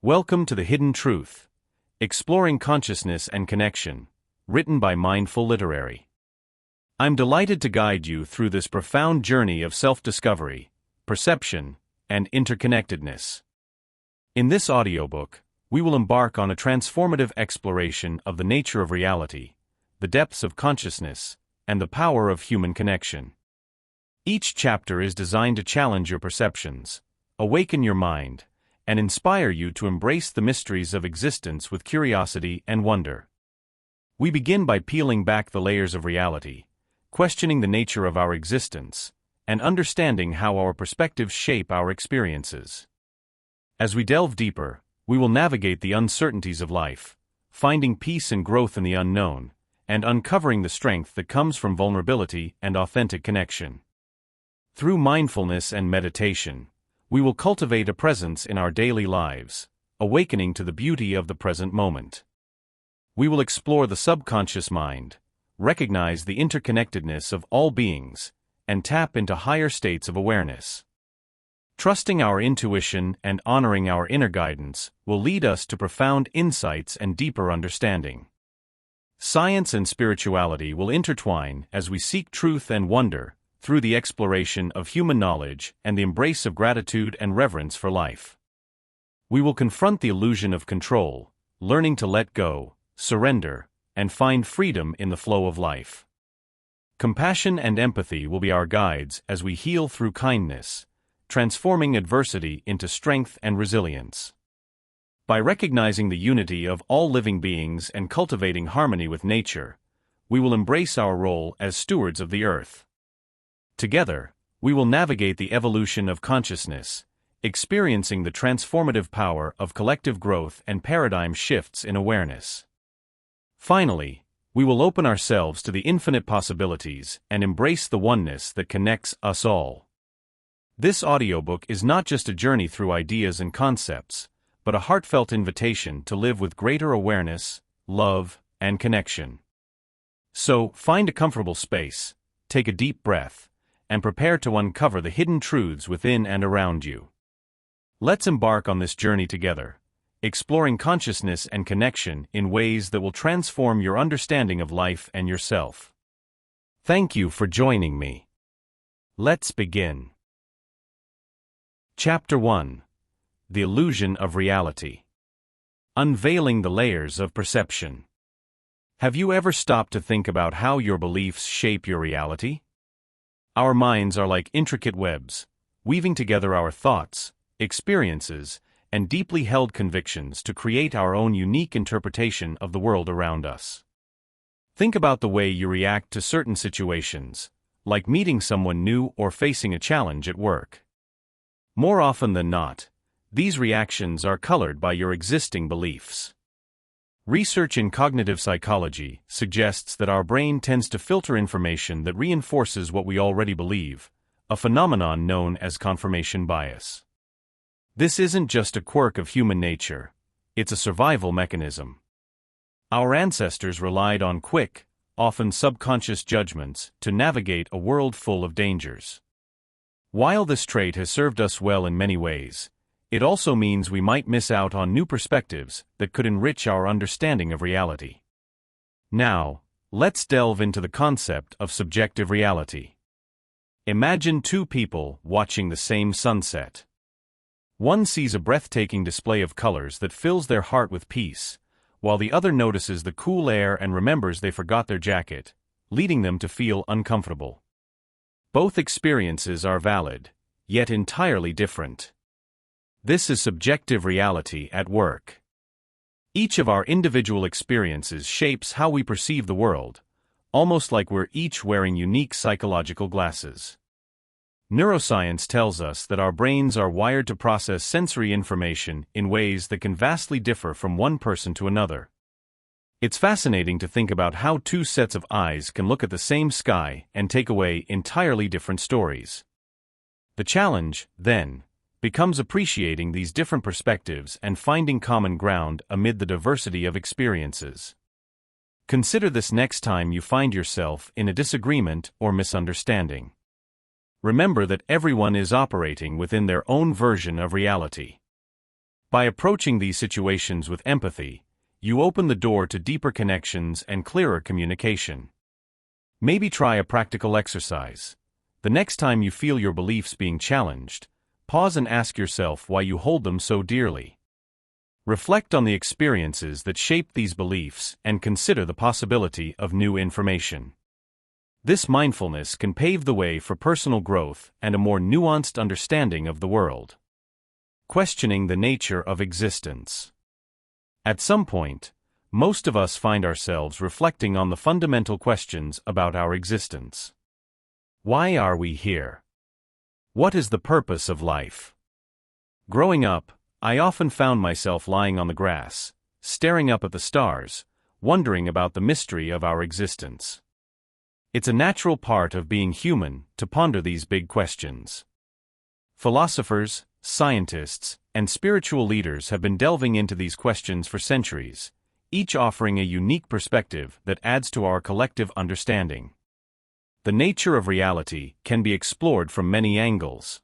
Welcome to The Hidden Truth, Exploring Consciousness and Connection, written by Mindful Literary. I'm delighted to guide you through this profound journey of self-discovery, perception, and interconnectedness. In this audiobook, we will embark on a transformative exploration of the nature of reality, the depths of consciousness, and the power of human connection. Each chapter is designed to challenge your perceptions, awaken your mind, and inspire you to embrace the mysteries of existence with curiosity and wonder. We begin by peeling back the layers of reality, questioning the nature of our existence, and understanding how our perspectives shape our experiences. As we delve deeper, we will navigate the uncertainties of life, finding peace and growth in the unknown, and uncovering the strength that comes from vulnerability and authentic connection. Through mindfulness and meditation, we will cultivate a presence in our daily lives, awakening to the beauty of the present moment. We will explore the subconscious mind, recognize the interconnectedness of all beings, and tap into higher states of awareness. Trusting our intuition and honoring our inner guidance will lead us to profound insights and deeper understanding. Science and spirituality will intertwine as we seek truth and wonder through the exploration of human knowledge and the embrace of gratitude and reverence for life. We will confront the illusion of control, learning to let go, surrender, and find freedom in the flow of life. Compassion and empathy will be our guides as we heal through kindness, transforming adversity into strength and resilience. By recognizing the unity of all living beings and cultivating harmony with nature, we will embrace our role as stewards of the earth. Together, we will navigate the evolution of consciousness, experiencing the transformative power of collective growth and paradigm shifts in awareness. Finally, we will open ourselves to the infinite possibilities and embrace the oneness that connects us all. This audiobook is not just a journey through ideas and concepts, but a heartfelt invitation to live with greater awareness, love, and connection. So, find a comfortable space, take a deep breath, and prepare to uncover the hidden truths within and around you. Let's embark on this journey together, exploring consciousness and connection in ways that will transform your understanding of life and yourself. Thank you for joining me. Let's begin. Chapter 1: The Illusion of Reality. Unveiling the Layers of Perception. Have you ever stopped to think about how your beliefs shape your reality? Our minds are like intricate webs, weaving together our thoughts, experiences, and deeply held convictions to create our own unique interpretation of the world around us. Think about the way you react to certain situations, like meeting someone new or facing a challenge at work. More often than not, these reactions are colored by your existing beliefs. Research in cognitive psychology suggests that our brain tends to filter information that reinforces what we already believe, a phenomenon known as confirmation bias. This isn't just a quirk of human nature, it's a survival mechanism. Our ancestors relied on quick, often subconscious judgments to navigate a world full of dangers. While this trait has served us well in many ways, it also means we might miss out on new perspectives that could enrich our understanding of reality. Now, let's delve into the concept of subjective reality. Imagine two people watching the same sunset. One sees a breathtaking display of colors that fills their heart with peace, while the other notices the cool air and remembers they forgot their jacket, leading them to feel uncomfortable. Both experiences are valid, yet entirely different. This is subjective reality at work. Each of our individual experiences shapes how we perceive the world, almost like we're each wearing unique psychological glasses. Neuroscience tells us that our brains are wired to process sensory information in ways that can vastly differ from one person to another. It's fascinating to think about how two sets of eyes can look at the same sky and take away entirely different stories. The challenge, then, becomes appreciating these different perspectives and finding common ground amid the diversity of experiences. Consider this next time you find yourself in a disagreement or misunderstanding. Remember that everyone is operating within their own version of reality. By approaching these situations with empathy, you open the door to deeper connections and clearer communication. Maybe try a practical exercise. The next time you feel your beliefs being challenged, pause and ask yourself why you hold them so dearly. Reflect on the experiences that shaped these beliefs and consider the possibility of new information. This mindfulness can pave the way for personal growth and a more nuanced understanding of the world. Questioning the nature of existence. At some point, most of us find ourselves reflecting on the fundamental questions about our existence. Why are we here? What is the purpose of life? Growing up, I often found myself lying on the grass, staring up at the stars, wondering about the mystery of our existence. It's a natural part of being human to ponder these big questions. Philosophers, scientists, and spiritual leaders have been delving into these questions for centuries, each offering a unique perspective that adds to our collective understanding. The nature of reality can be explored from many angles.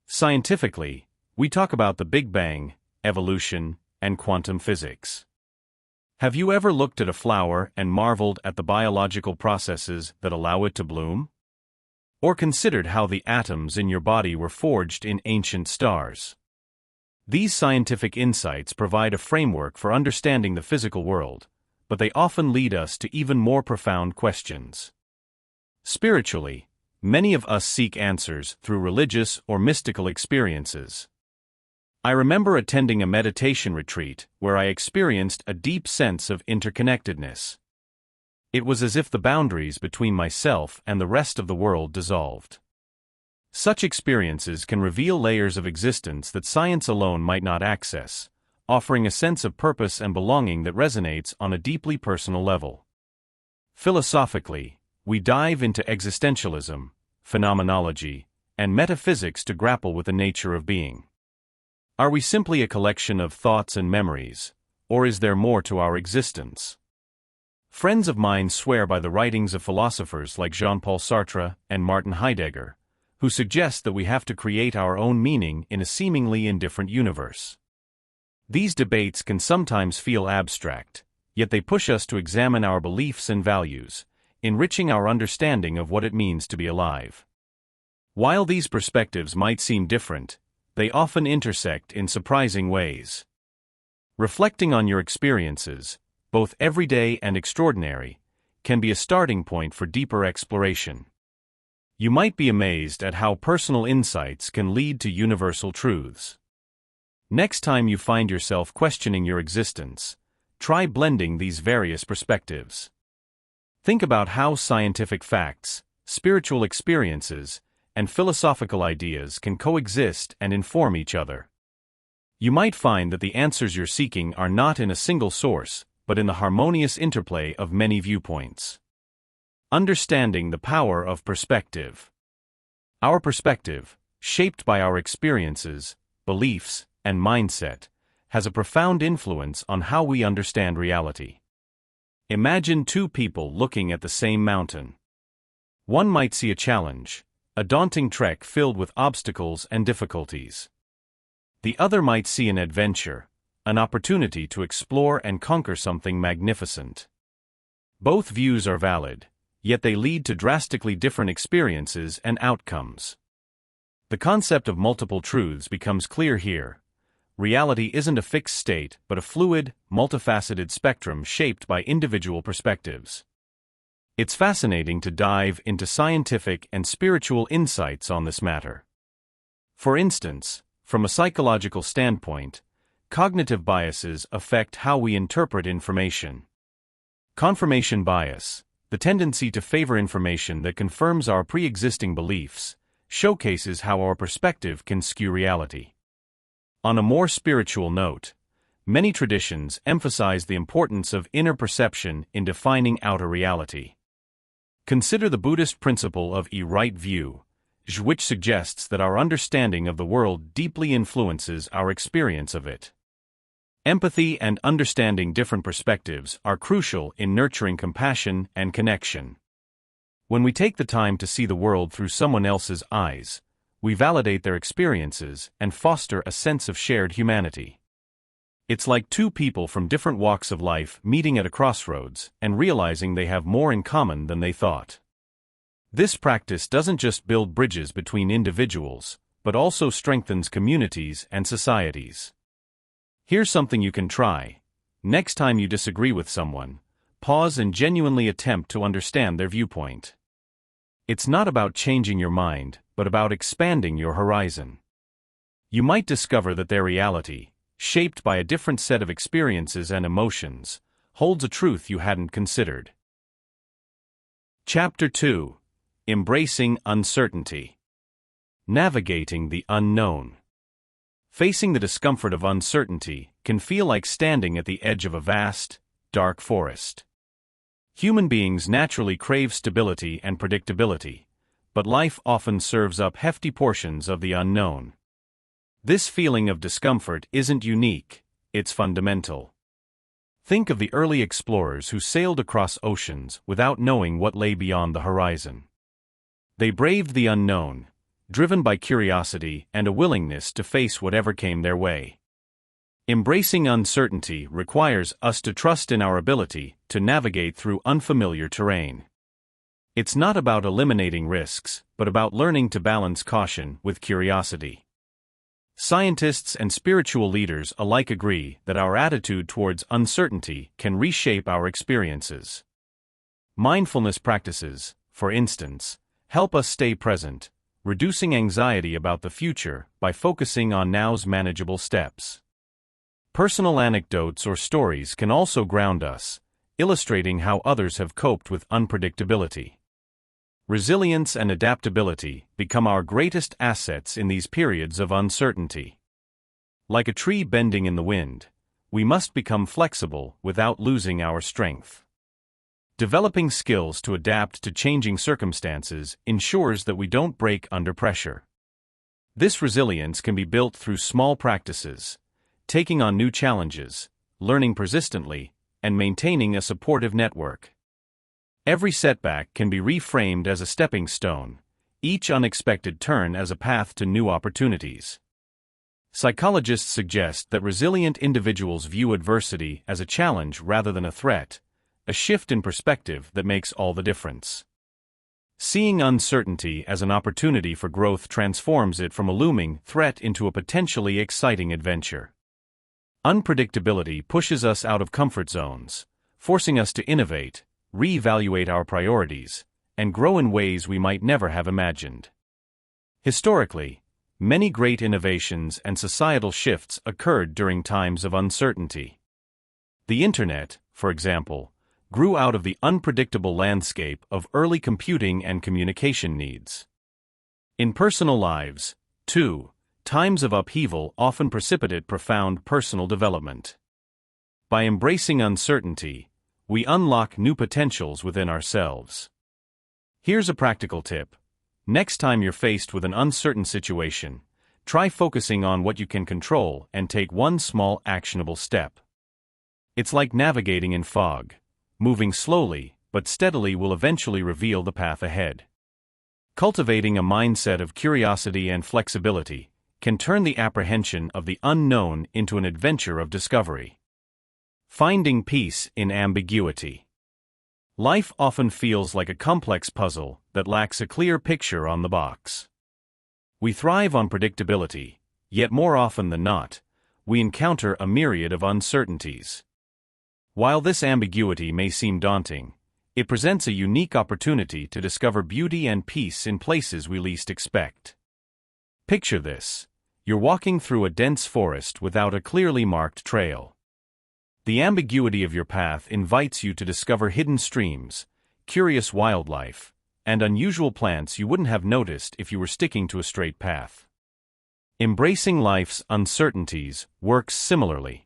Scientifically, we talk about the Big Bang, evolution, and quantum physics. Have you ever looked at a flower and marveled at the biological processes that allow it to bloom? Or considered how the atoms in your body were forged in ancient stars? These scientific insights provide a framework for understanding the physical world, but they often lead us to even more profound questions. Spiritually, many of us seek answers through religious or mystical experiences. I remember attending a meditation retreat where I experienced a deep sense of interconnectedness. It was as if the boundaries between myself and the rest of the world dissolved. Such experiences can reveal layers of existence that science alone might not access, offering a sense of purpose and belonging that resonates on a deeply personal level. Philosophically, we dive into existentialism, phenomenology, and metaphysics to grapple with the nature of being. Are we simply a collection of thoughts and memories, or is there more to our existence? Friends of mine swear by the writings of philosophers like Jean-Paul Sartre and Martin Heidegger, who suggest that we have to create our own meaning in a seemingly indifferent universe. These debates can sometimes feel abstract, yet they push us to examine our beliefs and values, enriching our understanding of what it means to be alive. While these perspectives might seem different, they often intersect in surprising ways. Reflecting on your experiences, both everyday and extraordinary, can be a starting point for deeper exploration. You might be amazed at how personal insights can lead to universal truths. Next time you find yourself questioning your existence, try blending these various perspectives. Think about how scientific facts, spiritual experiences, and philosophical ideas can coexist and inform each other. You might find that the answers you're seeking are not in a single source, but in the harmonious interplay of many viewpoints. Understanding the power of perspective. Our perspective, shaped by our experiences, beliefs, and mindset, has a profound influence on how we understand reality. Imagine two people looking at the same mountain. One might see a challenge, a daunting trek filled with obstacles and difficulties. The other might see an adventure, an opportunity to explore and conquer something magnificent. Both views are valid, yet they lead to drastically different experiences and outcomes. The concept of multiple truths becomes clear here. Reality isn't a fixed state, but a fluid, multifaceted spectrum shaped by individual perspectives. It's fascinating to dive into scientific and spiritual insights on this matter. For instance, from a psychological standpoint, cognitive biases affect how we interpret information. Confirmation bias, the tendency to favor information that confirms our pre-existing beliefs, showcases how our perspective can skew reality. On a more spiritual note, many traditions emphasize the importance of inner perception in defining outer reality. Consider the Buddhist principle of a right view, which suggests that our understanding of the world deeply influences our experience of it. Empathy and understanding different perspectives are crucial in nurturing compassion and connection. When we take the time to see the world through someone else's eyes, we validate their experiences and foster a sense of shared humanity. It's like two people from different walks of life meeting at a crossroads and realizing they have more in common than they thought. This practice doesn't just build bridges between individuals, but also strengthens communities and societies. Here's something you can try. Next time you disagree with someone, pause and genuinely attempt to understand their viewpoint. It's not about changing your mind, but about expanding your horizon. You might discover that their reality, shaped by a different set of experiences and emotions, holds a truth you hadn't considered. Chapter 2. Embracing Uncertainty. Navigating the Unknown. Facing the discomfort of uncertainty can feel like standing at the edge of a vast, dark forest. Human beings naturally crave stability and predictability, but life often serves up hefty portions of the unknown. This feeling of discomfort isn't unique, it's fundamental. Think of the early explorers who sailed across oceans without knowing what lay beyond the horizon. They braved the unknown, driven by curiosity and a willingness to face whatever came their way. Embracing uncertainty requires us to trust in our ability to navigate through unfamiliar terrain. It's not about eliminating risks, but about learning to balance caution with curiosity. Scientists and spiritual leaders alike agree that our attitude towards uncertainty can reshape our experiences. Mindfulness practices, for instance, help us stay present, reducing anxiety about the future by focusing on now's manageable steps. Personal anecdotes or stories can also ground us, illustrating how others have coped with unpredictability. Resilience and adaptability become our greatest assets in these periods of uncertainty. Like a tree bending in the wind, we must become flexible without losing our strength. Developing skills to adapt to changing circumstances ensures that we don't break under pressure. This resilience can be built through small practices, taking on new challenges, learning persistently, and maintaining a supportive network. Every setback can be reframed as a stepping stone, each unexpected turn as a path to new opportunities. Psychologists suggest that resilient individuals view adversity as a challenge rather than a threat, a shift in perspective that makes all the difference. Seeing uncertainty as an opportunity for growth transforms it from a looming threat into a potentially exciting adventure. Unpredictability pushes us out of comfort zones, forcing us to innovate, reevaluate our priorities, and grow in ways we might never have imagined. Historically, many great innovations and societal shifts occurred during times of uncertainty. The Internet, for example, grew out of the unpredictable landscape of early computing and communication needs. In personal lives, too, times of upheaval often precipitate profound personal development. By embracing uncertainty, we unlock new potentials within ourselves. Here's a practical tip. Next time you're faced with an uncertain situation, try focusing on what you can control and take one small actionable step. It's like navigating in fog. Moving slowly, but steadily will eventually reveal the path ahead. Cultivating a mindset of curiosity and flexibility can turn the apprehension of the unknown into an adventure of discovery. Finding peace in ambiguity. Life often feels like a complex puzzle that lacks a clear picture on the box. We thrive on predictability, yet more often than not, we encounter a myriad of uncertainties. While this ambiguity may seem daunting, it presents a unique opportunity to discover beauty and peace in places we least expect. Picture this. You're walking through a dense forest without a clearly marked trail. The ambiguity of your path invites you to discover hidden streams, curious wildlife, and unusual plants you wouldn't have noticed if you were sticking to a straight path. Embracing life's uncertainties works similarly.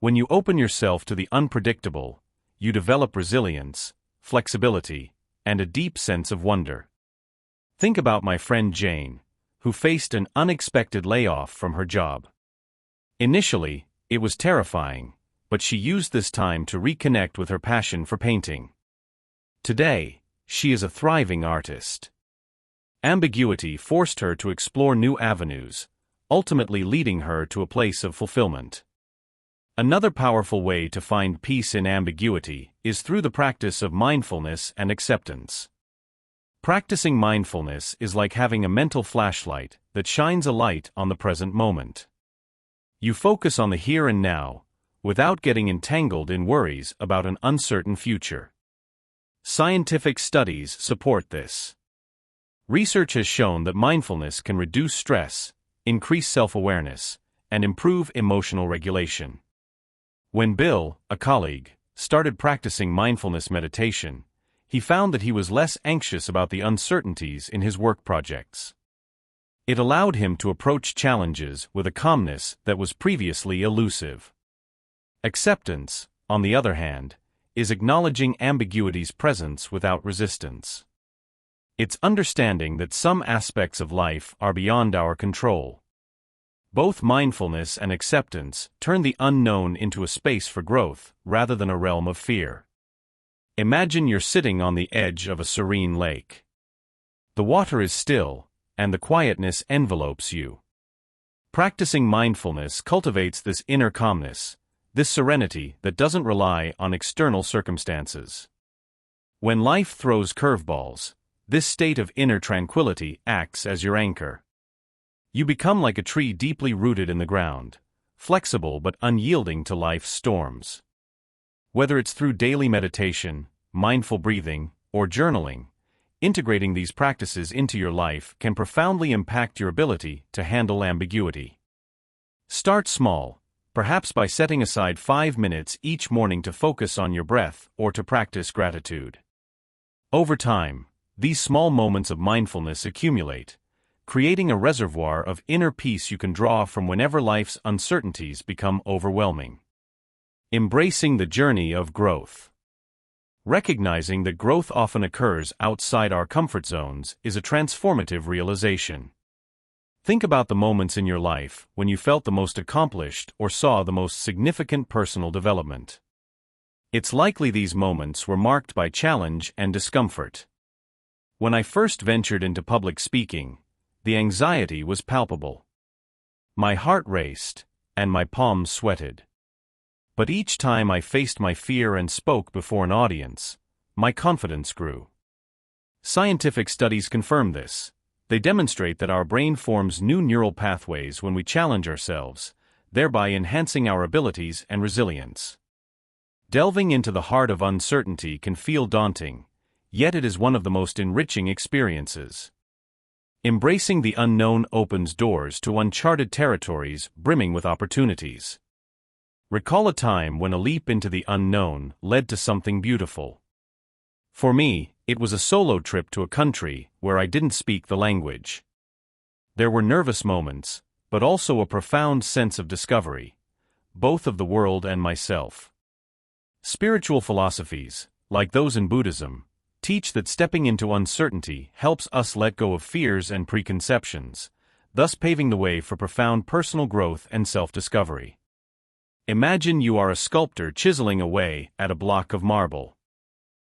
When you open yourself to the unpredictable, you develop resilience, flexibility, and a deep sense of wonder. Think about my friend Jane, who faced an unexpected layoff from her job. Initially, it was terrifying, but she used this time to reconnect with her passion for painting. Today, she is a thriving artist. Ambiguity forced her to explore new avenues, ultimately leading her to a place of fulfillment. Another powerful way to find peace in ambiguity is through the practice of mindfulness and acceptance. Practicing mindfulness is like having a mental flashlight that shines a light on the present moment. You focus on the here and now, without getting entangled in worries about an uncertain future. Scientific studies support this. Research has shown that mindfulness can reduce stress, increase self-awareness, and improve emotional regulation. When Bill, a colleague, started practicing mindfulness meditation, he found that he was less anxious about the uncertainties in his work projects. It allowed him to approach challenges with a calmness that was previously elusive. Acceptance, on the other hand, is acknowledging ambiguity's presence without resistance. It's understanding that some aspects of life are beyond our control. Both mindfulness and acceptance turn the unknown into a space for growth rather than a realm of fear. Imagine you're sitting on the edge of a serene lake. The water is still, and the quietness envelopes you. Practicing mindfulness cultivates this inner calmness, this serenity that doesn't rely on external circumstances. When life throws curveballs, this state of inner tranquility acts as your anchor. You become like a tree deeply rooted in the ground, flexible but unyielding to life's storms. Whether it's through daily meditation, mindful breathing, or journaling, integrating these practices into your life can profoundly impact your ability to handle ambiguity. Start small, perhaps by setting aside 5 minutes each morning to focus on your breath or to practice gratitude. Over time, these small moments of mindfulness accumulate, creating a reservoir of inner peace you can draw from whenever life's uncertainties become overwhelming. Embracing the journey of growth. Recognizing that growth often occurs outside our comfort zones is a transformative realization. Think about the moments in your life when you felt the most accomplished or saw the most significant personal development. It's likely these moments were marked by challenge and discomfort. When I first ventured into public speaking, the anxiety was palpable. My heart raced, and my palms sweated. But each time I faced my fear and spoke before an audience, my confidence grew. Scientific studies confirm this. They demonstrate that our brain forms new neural pathways when we challenge ourselves, thereby enhancing our abilities and resilience. Delving into the heart of uncertainty can feel daunting, yet it is one of the most enriching experiences. Embracing the unknown opens doors to uncharted territories brimming with opportunities. Recall a time when a leap into the unknown led to something beautiful. For me, it was a solo trip to a country where I didn't speak the language. There were nervous moments, but also a profound sense of discovery, both of the world and myself. Spiritual philosophies, like those in Buddhism, teach that stepping into uncertainty helps us let go of fears and preconceptions, thus paving the way for profound personal growth and self-discovery. Imagine you are a sculptor chiseling away at a block of marble.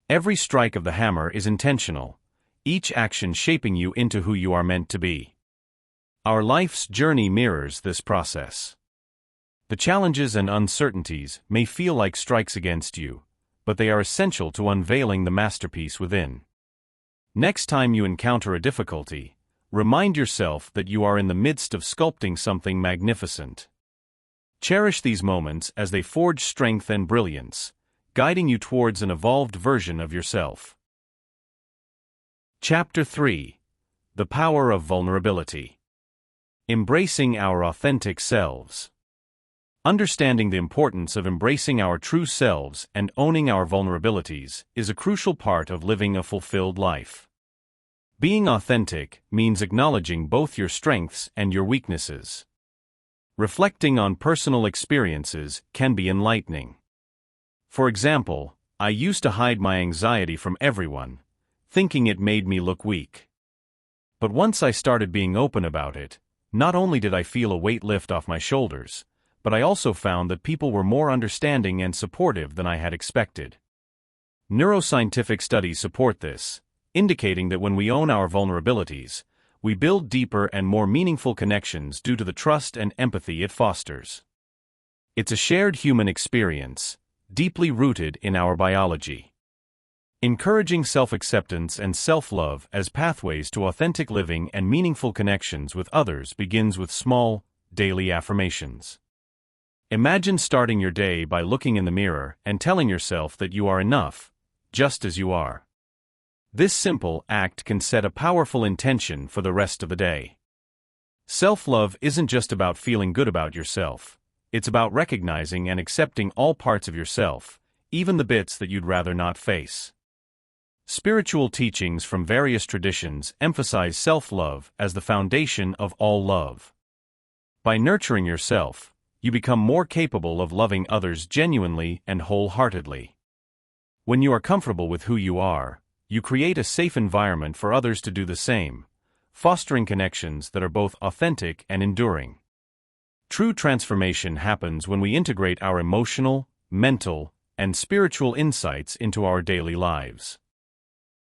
Every strike of the hammer is intentional, each action shaping you into who you are meant to be. Our life's journey mirrors this process. The challenges and uncertainties may feel like strikes against you, but they are essential to unveiling the masterpiece within. Next time you encounter a difficulty, remind yourself that you are in the midst of sculpting something magnificent. Cherish these moments as they forge strength and brilliance, guiding you towards an evolved version of yourself. Chapter 3: The Power of Vulnerability. Embracing our authentic selves. Understanding the importance of embracing our true selves and owning our vulnerabilities is a crucial part of living a fulfilled life. Being authentic means acknowledging both your strengths and your weaknesses. Reflecting on personal experiences can be enlightening. For example, I used to hide my anxiety from everyone, thinking it made me look weak. But once I started being open about it, not only did I feel a weight lift off my shoulders, but I also found that people were more understanding and supportive than I had expected. Neuroscientific studies support this. indicating that when we own our vulnerabilities, we build deeper and more meaningful connections due to the trust and empathy it fosters. It's a shared human experience, deeply rooted in our biology. Encouraging self-acceptance and self-love as pathways to authentic living and meaningful connections with others begins with small, daily affirmations. Imagine starting your day by looking in the mirror and telling yourself that you are enough, just as you are. This simple act can set a powerful intention for the rest of the day. Self-love isn't just about feeling good about yourself. It's about recognizing and accepting all parts of yourself, even the bits that you'd rather not face. Spiritual teachings from various traditions emphasize self-love as the foundation of all love. By nurturing yourself, you become more capable of loving others genuinely and wholeheartedly. When you are comfortable with who you are, you create a safe environment for others to do the same, fostering connections that are both authentic and enduring. True transformation happens when we integrate our emotional, mental, and spiritual insights into our daily lives.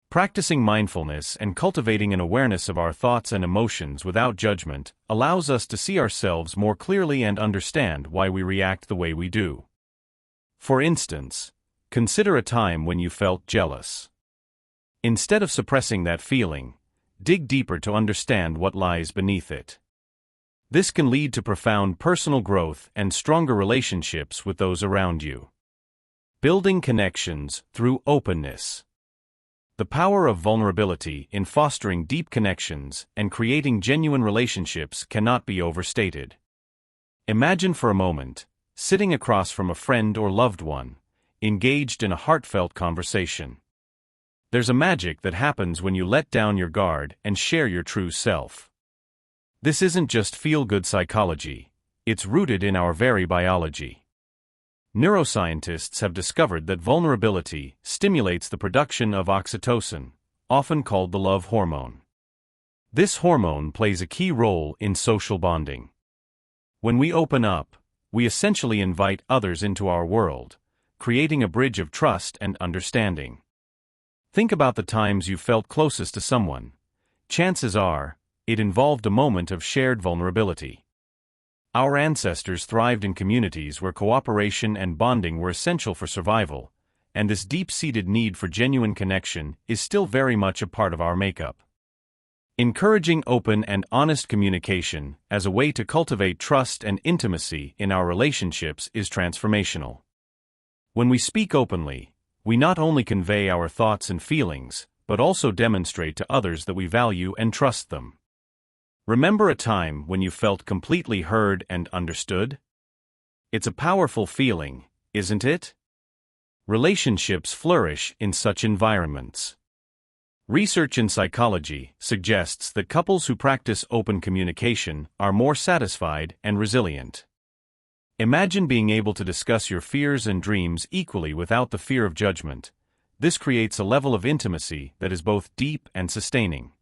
Practicing mindfulness and cultivating an awareness of our thoughts and emotions without judgment allows us to see ourselves more clearly and understand why we react the way we do. For instance, consider a time when you felt jealous. Instead of suppressing that feeling, dig deeper to understand what lies beneath it. This can lead to profound personal growth and stronger relationships with those around you. Building connections through openness. The power of vulnerability in fostering deep connections and creating genuine relationships cannot be overstated. Imagine for a moment, sitting across from a friend or loved one, engaged in a heartfelt conversation. There's a magic that happens when you let down your guard and share your true self. This isn't just feel-good psychology, it's rooted in our very biology. Neuroscientists have discovered that vulnerability stimulates the production of oxytocin, often called the love hormone. This hormone plays a key role in social bonding. When we open up, we essentially invite others into our world, creating a bridge of trust and understanding. Think about the times you felt closest to someone. Chances are, it involved a moment of shared vulnerability. Our ancestors thrived in communities where cooperation and bonding were essential for survival, and this deep-seated need for genuine connection is still very much a part of our makeup. Encouraging open and honest communication as a way to cultivate trust and intimacy in our relationships is transformational. When we speak openly, we not only convey our thoughts and feelings, but also demonstrate to others that we value and trust them. Remember a time when you felt completely heard and understood? It's a powerful feeling, isn't it? Relationships flourish in such environments. Research in psychology suggests that couples who practice open communication are more satisfied and resilient. Imagine being able to discuss your fears and dreams equally without the fear of judgment. This creates a level of intimacy that is both deep and sustaining.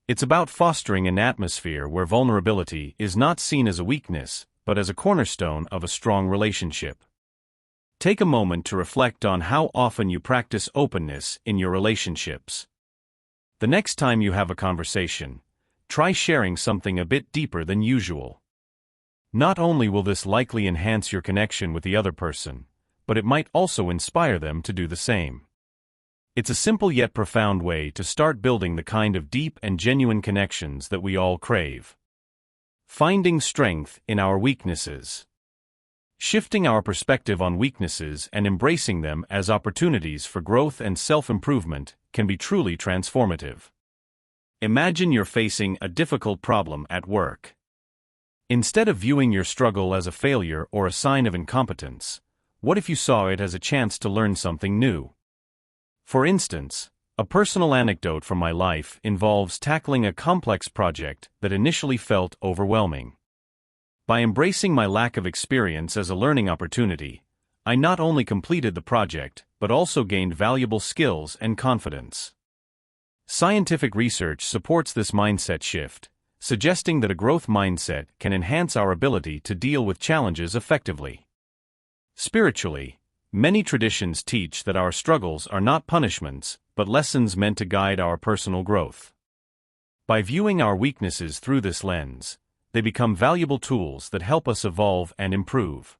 It's about fostering an atmosphere where vulnerability is not seen as a weakness, but as a cornerstone of a strong relationship. Take a moment to reflect on how often you practice openness in your relationships. The next time you have a conversation, try sharing something a bit deeper than usual. Not only will this likely enhance your connection with the other person, but it might also inspire them to do the same. It's a simple yet profound way to start building the kind of deep and genuine connections that we all crave. Finding strength in our weaknesses. Shifting our perspective on weaknesses and embracing them as opportunities for growth and self-improvement can be truly transformative. Imagine you're facing a difficult problem at work. Instead of viewing your struggle as a failure or a sign of incompetence, what if you saw it as a chance to learn something new? For instance, a personal anecdote from my life involves tackling a complex project that initially felt overwhelming. By embracing my lack of experience as a learning opportunity, I not only completed the project, but also gained valuable skills and confidence. Scientific research supports this mindset shift, suggesting that a growth mindset can enhance our ability to deal with challenges effectively. Spiritually, many traditions teach that our struggles are not punishments, but but lessons meant to guide our personal growth. By viewing our weaknesses through this lens, they become valuable tools that help us evolve and improve.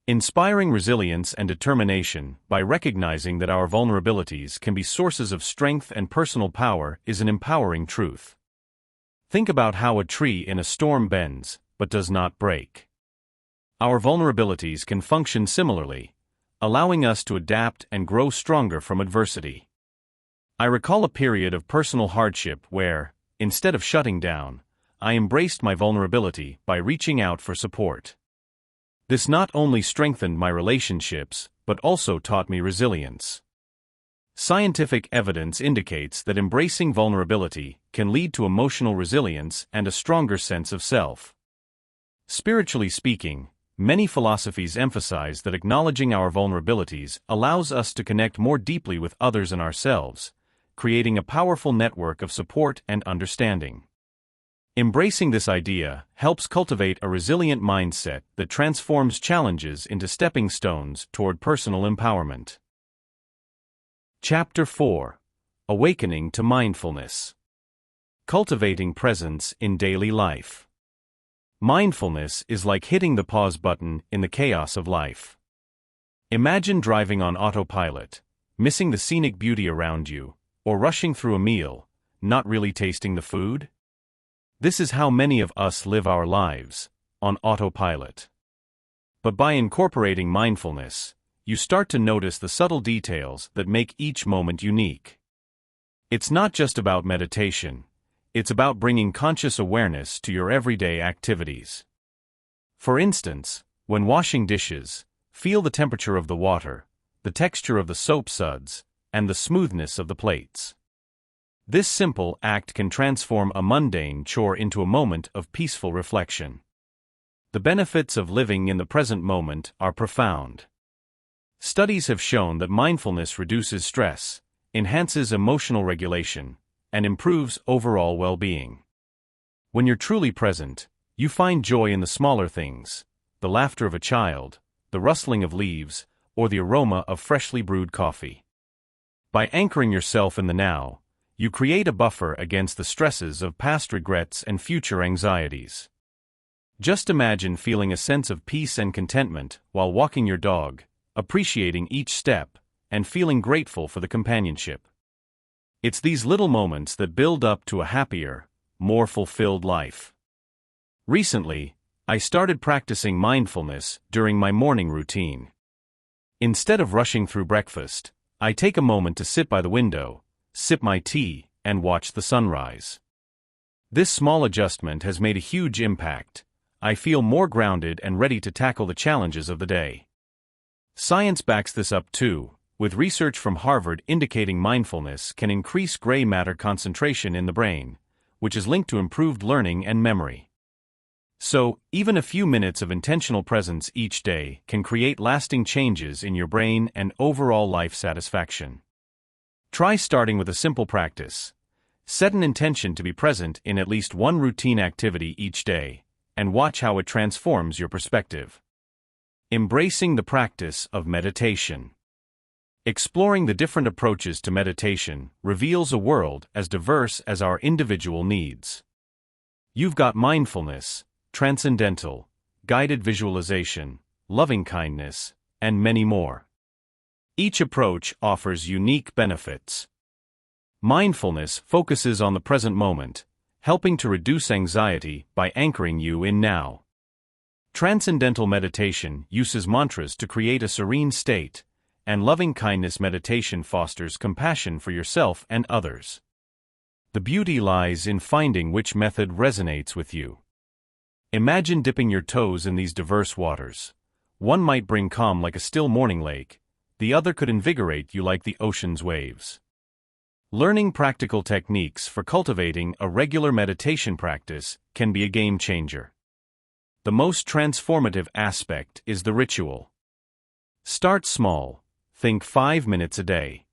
Inspiring resilience and determination by recognizing that our vulnerabilities can be sources of strength and personal power is an empowering truth. Think about how a tree in a storm bends, but does not break. Our vulnerabilities can function similarly, allowing us to adapt and grow stronger from adversity. I recall a period of personal hardship where, instead of shutting down, I embraced my vulnerability by reaching out for support. This not only strengthened my relationships, but also taught me resilience. Scientific evidence indicates that embracing vulnerability can lead to emotional resilience and a stronger sense of self. Spiritually speaking, many philosophies emphasize that acknowledging our vulnerabilities allows us to connect more deeply with others and ourselves, creating a powerful network of support and understanding. Embracing this idea helps cultivate a resilient mindset that transforms challenges into stepping stones toward personal empowerment. Chapter 4: Awakening to Mindfulness. Cultivating Presence in Daily Life. Mindfulness is like hitting the pause button in the chaos of life. Imagine driving on autopilot, missing the scenic beauty around you, or rushing through a meal, not really tasting the food. This is how many of us live our lives, on autopilot. But by incorporating mindfulness, you start to notice the subtle details that make each moment unique. It's not just about meditation, it's about bringing conscious awareness to your everyday activities. For instance, when washing dishes, feel the temperature of the water, the texture of the soap suds, and the smoothness of the plates. This simple act can transform a mundane chore into a moment of peaceful reflection. The benefits of living in the present moment are profound. Studies have shown that mindfulness reduces stress, enhances emotional regulation, and improves overall well-being. When you're truly present, you find joy in the smaller things, the laughter of a child, the rustling of leaves, or the aroma of freshly brewed coffee. By anchoring yourself in the now, you create a buffer against the stresses of past regrets and future anxieties. Just imagine feeling a sense of peace and contentment while walking your dog, appreciating each step, and feeling grateful for the companionship. It's these little moments that build up to a happier, more fulfilled life. Recently, I started practicing mindfulness during my morning routine. Instead of rushing through breakfast, I take a moment to sit by the window, sip my tea, and watch the sunrise. This small adjustment has made a huge impact. I feel more grounded and ready to tackle the challenges of the day. Science backs this up too, with research from Harvard indicating mindfulness can increase gray matter concentration in the brain, which is linked to improved learning and memory. So, even a few minutes of intentional presence each day can create lasting changes in your brain and overall life satisfaction. Try starting with a simple practice. Set an intention to be present in at least one routine activity each day, and watch how it transforms your perspective. Embracing the practice of meditation. Exploring the different approaches to meditation reveals a world as diverse as our individual needs. You've got mindfulness, transcendental, guided visualization, loving-kindness, and many more. Each approach offers unique benefits. Mindfulness focuses on the present moment, helping to reduce anxiety by anchoring you in now. Transcendental meditation uses mantras to create a serene state, and loving-kindness meditation fosters compassion for yourself and others. The beauty lies in finding which method resonates with you. Imagine dipping your toes in these diverse waters. One might bring calm like a still morning lake, the other could invigorate you like the ocean's waves. Learning practical techniques for cultivating a regular meditation practice can be a game changer. The most transformative aspect is the ritual. Start small, think 5 minutes a day.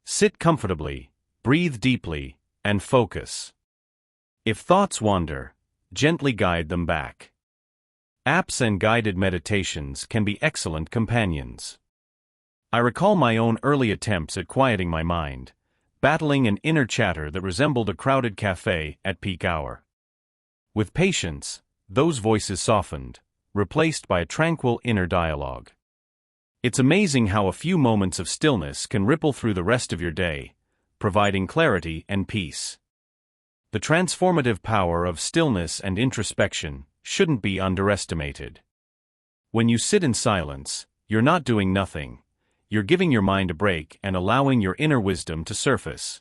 Sit comfortably, breathe deeply, and focus. If thoughts wander, gently guide them back. Apps and guided meditations can be excellent companions. I recall my own early attempts at quieting my mind, battling an inner chatter that resembled a crowded cafe at peak hour. With patience, those voices softened, replaced by a tranquil inner dialogue. It's amazing how a few moments of stillness can ripple through the rest of your day, providing clarity and peace. The transformative power of stillness and introspection shouldn't be underestimated. When you sit in silence, you're not doing nothing. You're giving your mind a break and allowing your inner wisdom to surface.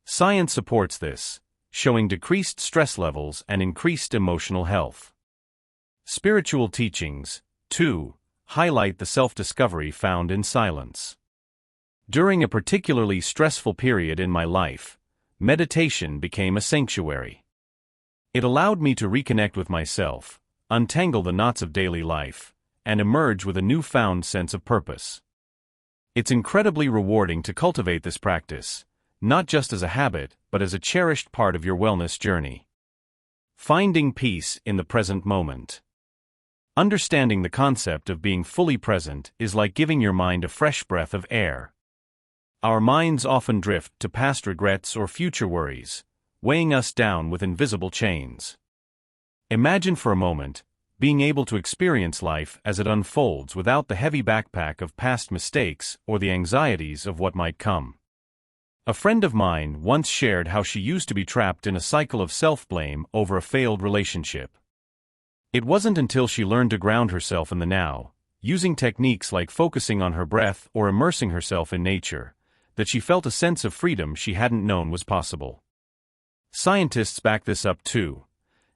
Science supports this, showing decreased stress levels and increased emotional health. Spiritual teachings, too, highlight the self-discovery found in silence. During a particularly stressful period in my life, meditation became a sanctuary. It allowed me to reconnect with myself, untangle the knots of daily life, and emerge with a newfound sense of purpose. It's incredibly rewarding to cultivate this practice, not just as a habit, but as a cherished part of your wellness journey. Finding peace in the present moment. Understanding the concept of being fully present is like giving your mind a fresh breath of air. Our minds often drift to past regrets or future worries, weighing us down with invisible chains. Imagine for a moment being able to experience life as it unfolds without the heavy backpack of past mistakes or the anxieties of what might come. A friend of mine once shared how she used to be trapped in a cycle of self-blame over a failed relationship. It wasn't until she learned to ground herself in the now, using techniques like focusing on her breath or immersing herself in nature, that she felt a sense of freedom she hadn't known was possible. Scientists back this up too.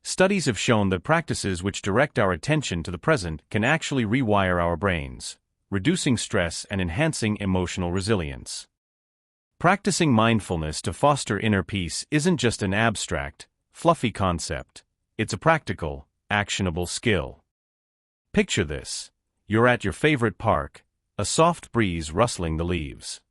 Studies have shown that practices which direct our attention to the present can actually rewire our brains, reducing stress and enhancing emotional resilience. Practicing mindfulness to foster inner peace isn't just an abstract, fluffy concept. It's a practical, actionable skill. Picture this. You're at your favorite park, a soft breeze rustling the leaves.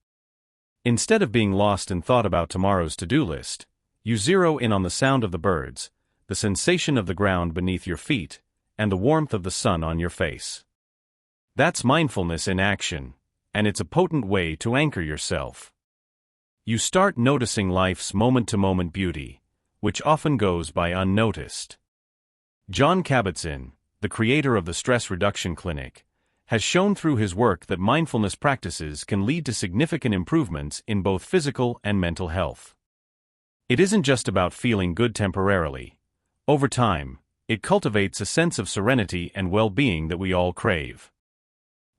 Instead of being lost in thought about tomorrow's to-do list, you zero in on the sound of the birds, the sensation of the ground beneath your feet, and the warmth of the sun on your face. That's mindfulness in action, and it's a potent way to anchor yourself. You start noticing life's moment-to-moment beauty, which often goes by unnoticed. Jon Kabat-Zinn, the creator of the Stress Reduction Clinic, has shown through his work that mindfulness practices can lead to significant improvements in both physical and mental health. It isn't just about feeling good temporarily. Over time, it cultivates a sense of serenity and well-being that we all crave.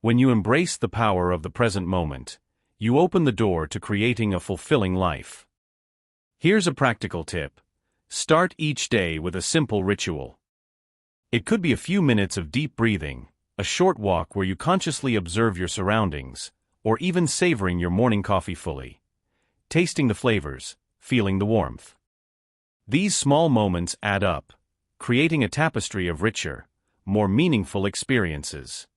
When you embrace the power of the present moment, you open the door to creating a fulfilling life. Here's a practical tip. Start each day with a simple ritual. It could be a few minutes of deep breathing, a short walk where you consciously observe your surroundings, or even savoring your morning coffee fully. Tasting the flavors, feeling the warmth. These small moments add up, creating a tapestry of richer, more meaningful experiences.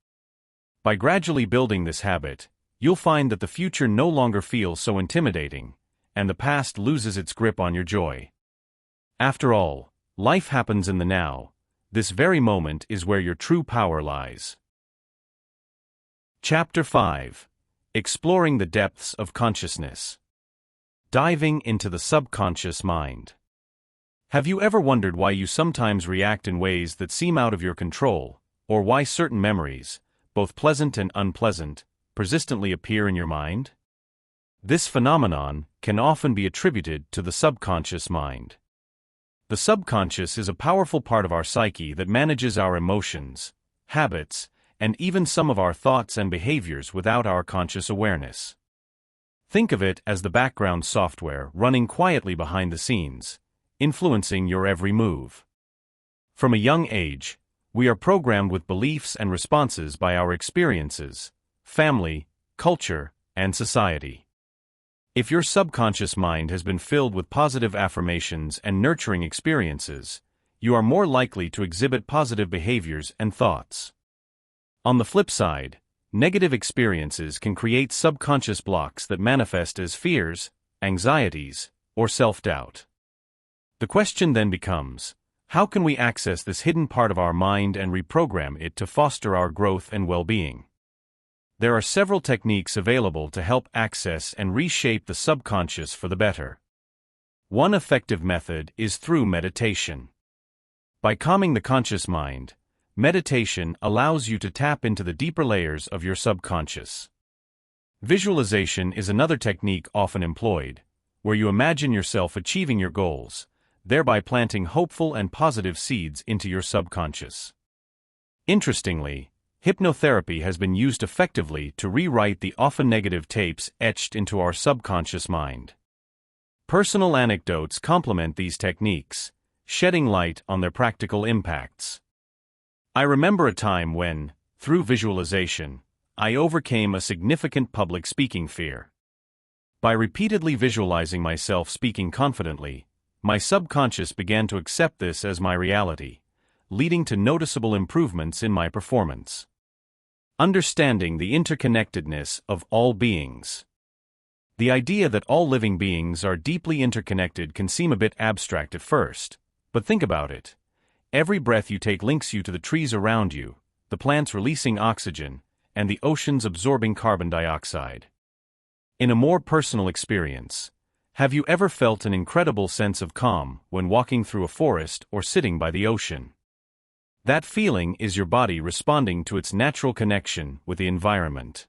By gradually building this habit, you'll find that the future no longer feels so intimidating, and the past loses its grip on your joy. After all, life happens in the now. This very moment is where your true power lies. Chapter 5. Exploring the Depths of Consciousness. Diving into the subconscious mind. Have you ever wondered why you sometimes react in ways that seem out of your control, or why certain memories, both pleasant and unpleasant, persistently appear in your mind? This phenomenon can often be attributed to the subconscious mind. The subconscious is a powerful part of our psyche that manages our emotions, habits, and even some of our thoughts and behaviors without our conscious awareness. Think of it as the background software running quietly behind the scenes, influencing your every move. From a young age, we are programmed with beliefs and responses by our experiences, family, culture, and society. If your subconscious mind has been filled with positive affirmations and nurturing experiences, you are more likely to exhibit positive behaviors and thoughts. On the flip side, negative experiences can create subconscious blocks that manifest as fears, anxieties, or self-doubt. The question then becomes, how can we access this hidden part of our mind and reprogram it to foster our growth and well-being? There are several techniques available to help access and reshape the subconscious for the better. One effective method is through meditation. By calming the conscious mind, meditation allows you to tap into the deeper layers of your subconscious. Visualization is another technique often employed, where you imagine yourself achieving your goals, thereby planting hopeful and positive seeds into your subconscious. Interestingly, hypnotherapy has been used effectively to rewrite the often negative tapes etched into our subconscious mind. Personal anecdotes complement these techniques, shedding light on their practical impacts. I remember a time when, through visualization, I overcame a significant public speaking fear. By repeatedly visualizing myself speaking confidently, my subconscious began to accept this as my reality, leading to noticeable improvements in my performance. Understanding the interconnectedness of all beings. The idea that all living beings are deeply interconnected can seem a bit abstract at first, but think about it. Every breath you take links you to the trees around you, the plants releasing oxygen, and the oceans absorbing carbon dioxide. In a more personal experience, have you ever felt an incredible sense of calm when walking through a forest or sitting by the ocean? That feeling is your body responding to its natural connection with the environment.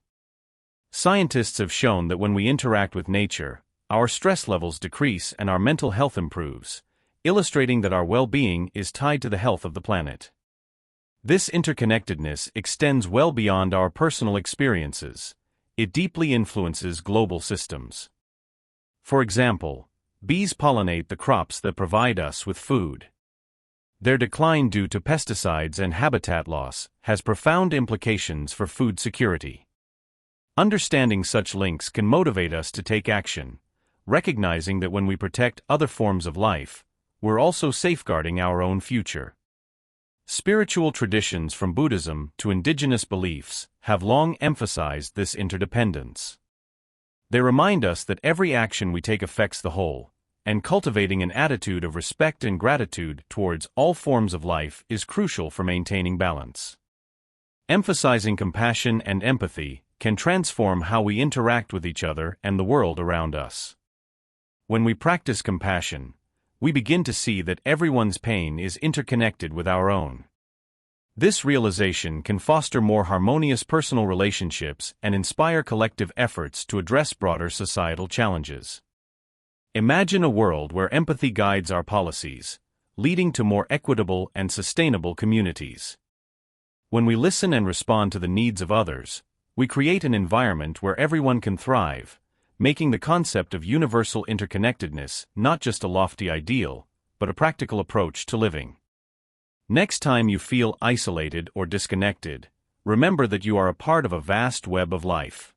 Scientists have shown that when we interact with nature, our stress levels decrease and our mental health improves, illustrating that our well-being is tied to the health of the planet. This interconnectedness extends well beyond our personal experiences. It deeply influences global systems. For example, bees pollinate the crops that provide us with food. Their decline due to pesticides and habitat loss has profound implications for food security. Understanding such links can motivate us to take action, recognizing that when we protect other forms of life, we're also safeguarding our own future. Spiritual traditions from Buddhism to indigenous beliefs have long emphasized this interdependence. They remind us that every action we take affects the whole, and cultivating an attitude of respect and gratitude towards all forms of life is crucial for maintaining balance. Emphasizing compassion and empathy can transform how we interact with each other and the world around us. When we practice compassion, we begin to see that everyone's pain is interconnected with our own. This realization can foster more harmonious personal relationships and inspire collective efforts to address broader societal challenges. Imagine a world where empathy guides our policies, leading to more equitable and sustainable communities. When we listen and respond to the needs of others, we create an environment where everyone can thrive, making the concept of universal interconnectedness not just a lofty ideal, but a practical approach to living. Next time you feel isolated or disconnected, remember that you are a part of a vast web of life.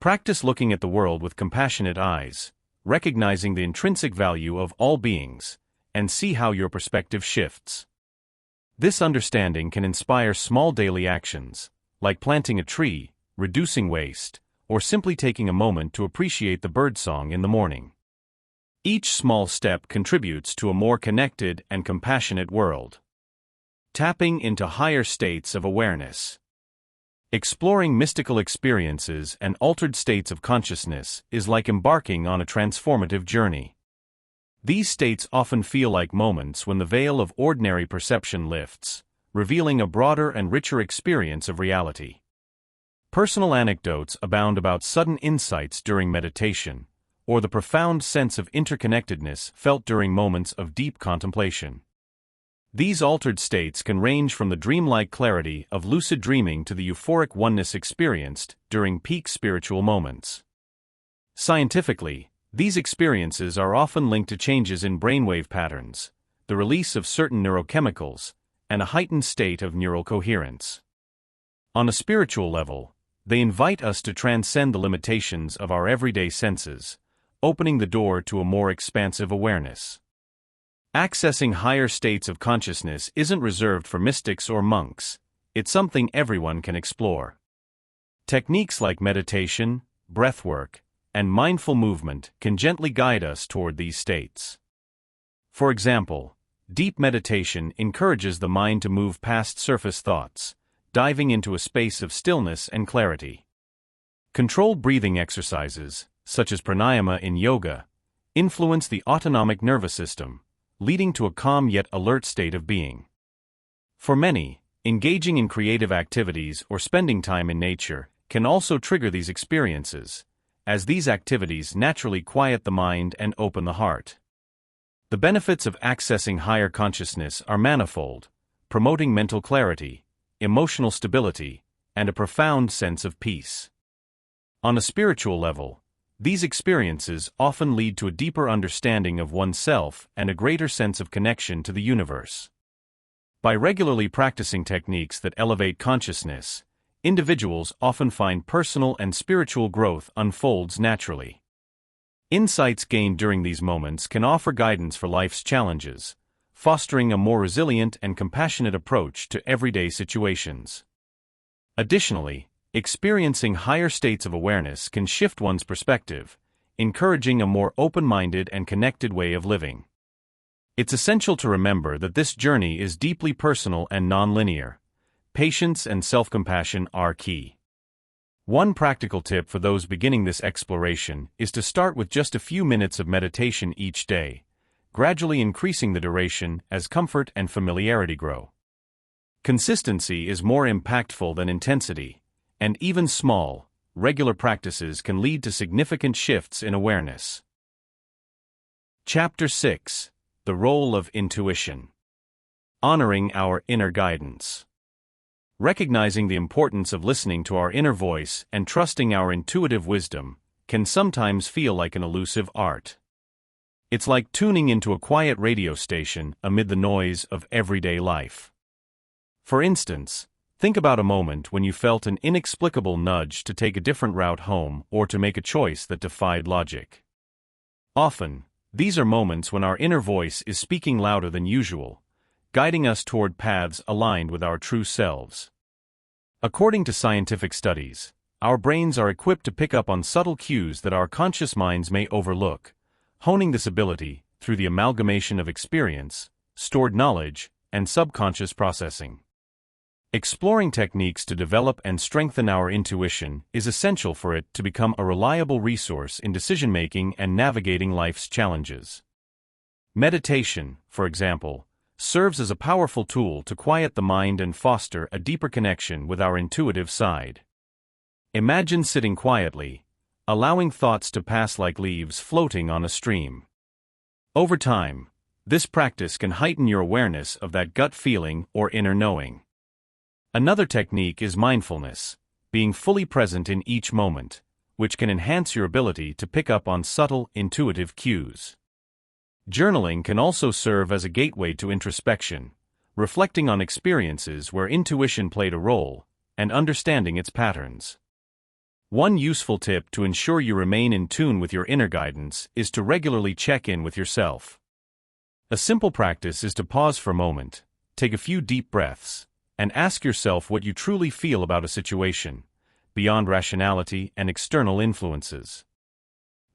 Practice looking at the world with compassionate eyes, recognizing the intrinsic value of all beings, and see how your perspective shifts. This understanding can inspire small daily actions, like planting a tree, reducing waste, or simply taking a moment to appreciate the birdsong in the morning. Each small step contributes to a more connected and compassionate world. Tapping into higher states of awareness. Exploring mystical experiences and altered states of consciousness is like embarking on a transformative journey. These states often feel like moments when the veil of ordinary perception lifts, revealing a broader and richer experience of reality. Personal anecdotes abound about sudden insights during meditation, or the profound sense of interconnectedness felt during moments of deep contemplation. These altered states can range from the dreamlike clarity of lucid dreaming to the euphoric oneness experienced during peak spiritual moments. Scientifically, these experiences are often linked to changes in brainwave patterns, the release of certain neurochemicals, and a heightened state of neural coherence. On a spiritual level, they invite us to transcend the limitations of our everyday senses, opening the door to a more expansive awareness. Accessing higher states of consciousness isn't reserved for mystics or monks, it's something everyone can explore. Techniques like meditation, breathwork, and mindful movement can gently guide us toward these states. For example, deep meditation encourages the mind to move past surface thoughts, diving into a space of stillness and clarity. Controlled breathing exercises, such as pranayama in yoga, influence the autonomic nervous system, leading to a calm yet alert state of being. For many, engaging in creative activities or spending time in nature can also trigger these experiences, as these activities naturally quiet the mind and open the heart. The benefits of accessing higher consciousness are manifold, promoting mental clarity, emotional stability, and a profound sense of peace. On a spiritual level, these experiences often lead to a deeper understanding of oneself and a greater sense of connection to the universe. By regularly practicing techniques that elevate consciousness, individuals often find personal and spiritual growth unfolds naturally. Insights gained during these moments can offer guidance for life's challenges, fostering a more resilient and compassionate approach to everyday situations. Additionally, experiencing higher states of awareness can shift one's perspective, encouraging a more open-minded and connected way of living. It's essential to remember that this journey is deeply personal and non-linear. Patience and self-compassion are key. One practical tip for those beginning this exploration is to start with just a few minutes of meditation each day, gradually increasing the duration as comfort and familiarity grow. Consistency is more impactful than intensity, and even small, regular practices can lead to significant shifts in awareness. Chapter 6: The Role of Intuition. Honoring our inner guidance. Recognizing the importance of listening to our inner voice and trusting our intuitive wisdom can sometimes feel like an elusive art. It's like tuning into a quiet radio station amid the noise of everyday life. For instance, think about a moment when you felt an inexplicable nudge to take a different route home or to make a choice that defied logic. Often, these are moments when our inner voice is speaking louder than usual, guiding us toward paths aligned with our true selves. According to scientific studies, our brains are equipped to pick up on subtle cues that our conscious minds may overlook, honing this ability through the amalgamation of experience, stored knowledge, and subconscious processing. Exploring techniques to develop and strengthen our intuition is essential for it to become a reliable resource in decision-making and navigating life's challenges. Meditation, for example, serves as a powerful tool to quiet the mind and foster a deeper connection with our intuitive side. Imagine sitting quietly, allowing thoughts to pass like leaves floating on a stream. Over time, this practice can heighten your awareness of that gut feeling or inner knowing. Another technique is mindfulness, being fully present in each moment, which can enhance your ability to pick up on subtle, intuitive cues. Journaling can also serve as a gateway to introspection, reflecting on experiences where intuition played a role, and understanding its patterns. One useful tip to ensure you remain in tune with your inner guidance is to regularly check in with yourself. A simple practice is to pause for a moment, take a few deep breaths, and ask yourself what you truly feel about a situation, beyond rationality and external influences.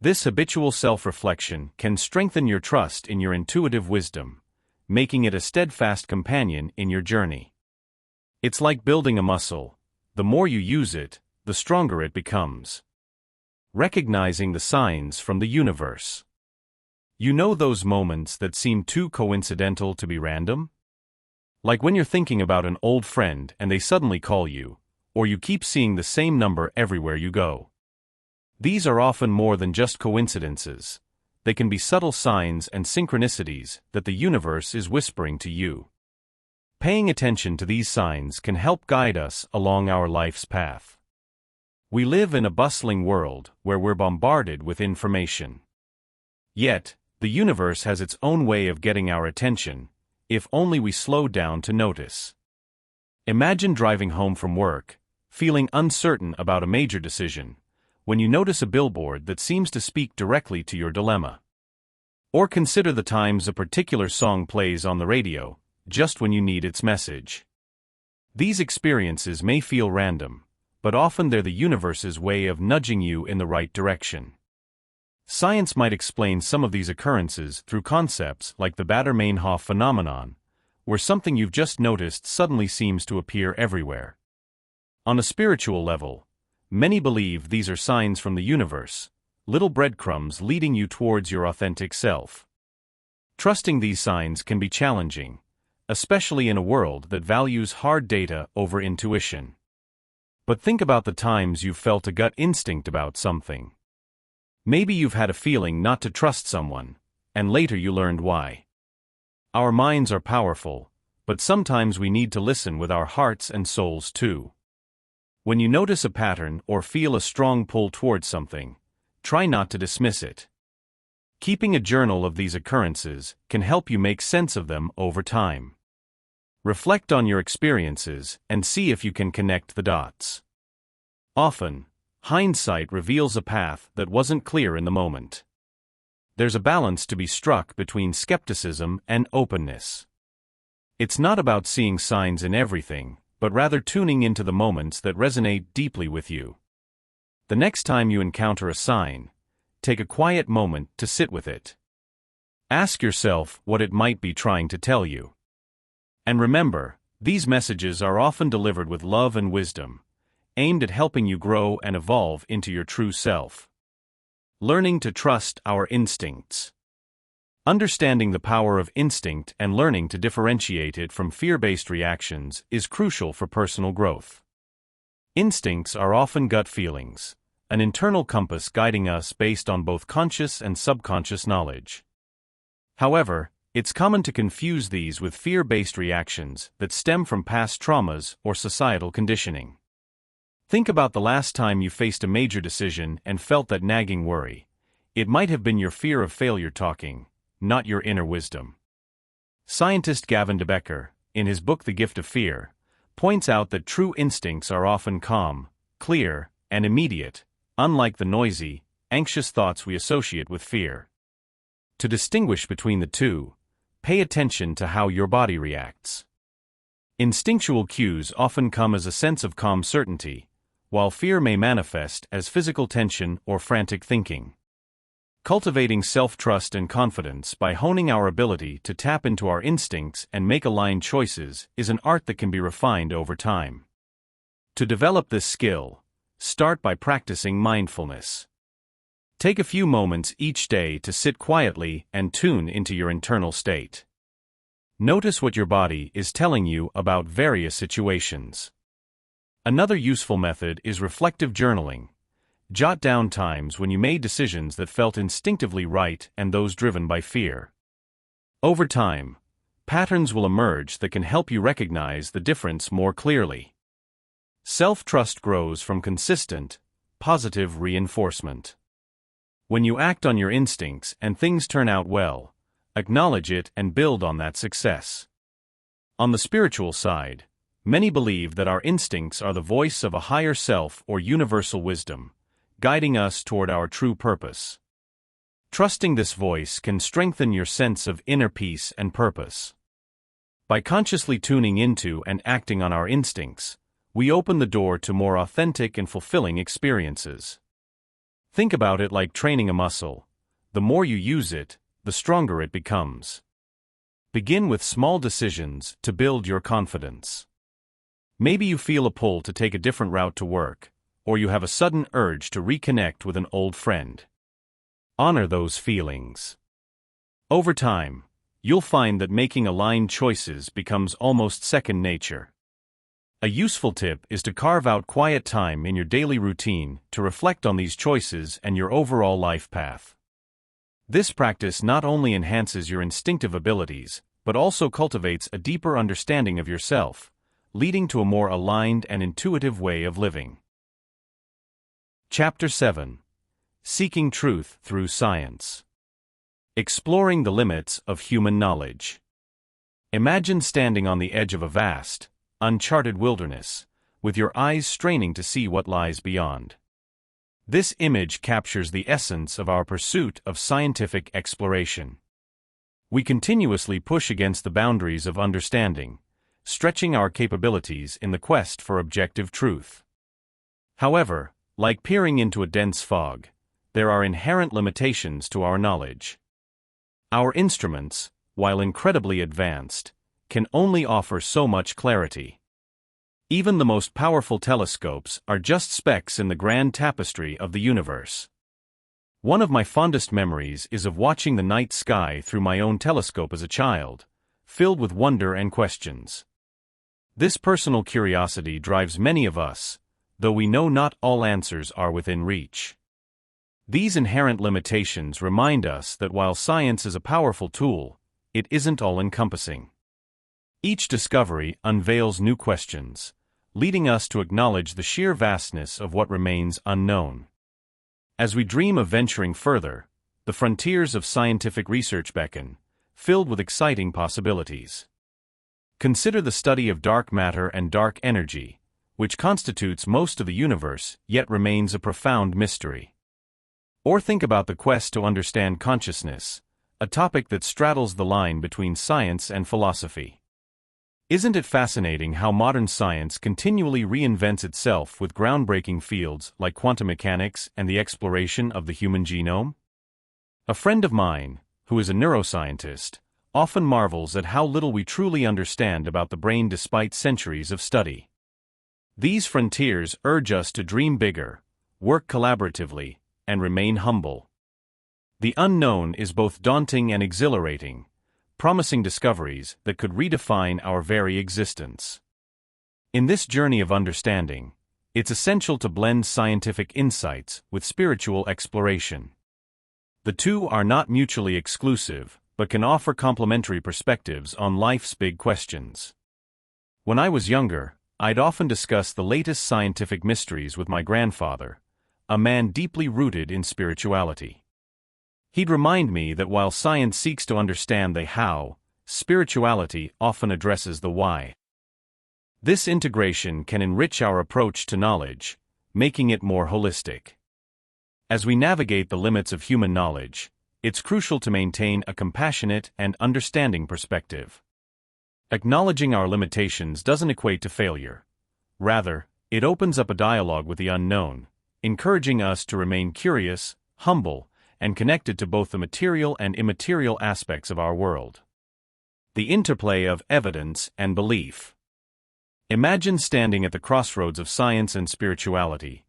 This habitual self-reflection can strengthen your trust in your intuitive wisdom, making it a steadfast companion in your journey. It's like building a muscle. The more you use it, the stronger it becomes. Recognizing the signs from the universe. You know those moments that seem too coincidental to be random? Like when you're thinking about an old friend and they suddenly call you, or you keep seeing the same number everywhere you go. These are often more than just coincidences. They can be subtle signs and synchronicities that the universe is whispering to you. Paying attention to these signs can help guide us along our life's path. We live in a bustling world where we're bombarded with information. Yet, the universe has its own way of getting our attention, if only we slow down to notice. Imagine driving home from work, feeling uncertain about a major decision, when you notice a billboard that seems to speak directly to your dilemma. Or consider the times a particular song plays on the radio, just when you need its message. These experiences may feel random, but often they're the universe's way of nudging you in the right direction. Science might explain some of these occurrences through concepts like the Baader-Meinhof phenomenon, where something you've just noticed suddenly seems to appear everywhere. On a spiritual level, many believe these are signs from the universe, little breadcrumbs leading you towards your authentic self. Trusting these signs can be challenging, especially in a world that values hard data over intuition. But think about the times you've felt a gut instinct about something. Maybe you've had a feeling not to trust someone, and later you learned why. Our minds are powerful, but sometimes we need to listen with our hearts and souls too. When you notice a pattern or feel a strong pull towards something, try not to dismiss it. Keeping a journal of these occurrences can help you make sense of them over time. Reflect on your experiences and see if you can connect the dots. Often, hindsight reveals a path that wasn't clear in the moment. There's a balance to be struck between skepticism and openness. It's not about seeing signs in everything, but rather tuning into the moments that resonate deeply with you. The next time you encounter a sign, take a quiet moment to sit with it. Ask yourself what it might be trying to tell you. And remember, these messages are often delivered with love and wisdom, aimed at helping you grow and evolve into your true self. Learning to trust our instincts. Understanding the power of instinct and learning to differentiate it from fear-based reactions is crucial for personal growth. Instincts are often gut feelings, an internal compass guiding us based on both conscious and subconscious knowledge. However, it's common to confuse these with fear-based reactions that stem from past traumas or societal conditioning. Think about the last time you faced a major decision and felt that nagging worry. It might have been your fear of failure talking, not your inner wisdom. Scientist Gavin de Becker, in his book The Gift of Fear, points out that true instincts are often calm, clear, and immediate, unlike the noisy, anxious thoughts we associate with fear. To distinguish between the two, pay attention to how your body reacts. Instinctual cues often come as a sense of calm certainty, while fear may manifest as physical tension or frantic thinking. Cultivating self-trust and confidence by honing our ability to tap into our instincts and make aligned choices is an art that can be refined over time. To develop this skill, start by practicing mindfulness. Take a few moments each day to sit quietly and tune into your internal state. Notice what your body is telling you about various situations. Another useful method is reflective journaling. Jot down times when you made decisions that felt instinctively right and those driven by fear. Over time, patterns will emerge that can help you recognize the difference more clearly. Self-trust grows from consistent, positive reinforcement. When you act on your instincts and things turn out well, acknowledge it and build on that success. On the spiritual side, many believe that our instincts are the voice of a higher self or universal wisdom, guiding us toward our true purpose. Trusting this voice can strengthen your sense of inner peace and purpose. By consciously tuning into and acting on our instincts, we open the door to more authentic and fulfilling experiences. Think about it like training a muscle. The more you use it, the stronger it becomes. Begin with small decisions to build your confidence. Maybe you feel a pull to take a different route to work, or you have a sudden urge to reconnect with an old friend. Honor those feelings. Over time, you'll find that making aligned choices becomes almost second nature. A useful tip is to carve out quiet time in your daily routine to reflect on these choices and your overall life path. This practice not only enhances your instinctive abilities, but also cultivates a deeper understanding of yourself, leading to a more aligned and intuitive way of living. Chapter 7. Seeking Truth Through Science. Exploring the limits of human knowledge. Imagine standing on the edge of a vast, uncharted wilderness, with your eyes straining to see what lies beyond. This image captures the essence of our pursuit of scientific exploration. We continuously push against the boundaries of understanding, stretching our capabilities in the quest for objective truth. However, like peering into a dense fog, there are inherent limitations to our knowledge. Our instruments, while incredibly advanced, can only offer so much clarity. Even the most powerful telescopes are just specks in the grand tapestry of the universe. One of my fondest memories is of watching the night sky through my own telescope as a child, filled with wonder and questions. This personal curiosity drives many of us, though we know not all answers are within reach. These inherent limitations remind us that while science is a powerful tool, it isn't all-encompassing. Each discovery unveils new questions, leading us to acknowledge the sheer vastness of what remains unknown. As we dream of venturing further, the frontiers of scientific research beckon, filled with exciting possibilities. Consider the study of dark matter and dark energy, which constitutes most of the universe yet remains a profound mystery. Or think about the quest to understand consciousness, a topic that straddles the line between science and philosophy. Isn't it fascinating how modern science continually reinvents itself with groundbreaking fields like quantum mechanics and the exploration of the human genome? A friend of mine, who is a neuroscientist, often marvels at how little we truly understand about the brain despite centuries of study. These frontiers urge us to dream bigger, work collaboratively, and remain humble. The unknown is both daunting and exhilarating, promising discoveries that could redefine our very existence. In this journey of understanding, it's essential to blend scientific insights with spiritual exploration. The two are not mutually exclusive, but can offer complementary perspectives on life's big questions. When I was younger, I'd often discuss the latest scientific mysteries with my grandfather, a man deeply rooted in spirituality. He'd remind me that while science seeks to understand the how, spirituality often addresses the why. This integration can enrich our approach to knowledge, making it more holistic. As we navigate the limits of human knowledge, it's crucial to maintain a compassionate and understanding perspective. Acknowledging our limitations doesn't equate to failure. Rather, it opens up a dialogue with the unknown, encouraging us to remain curious, humble, and connected to both the material and immaterial aspects of our world. The interplay of evidence and belief. Imagine standing at the crossroads of science and spirituality,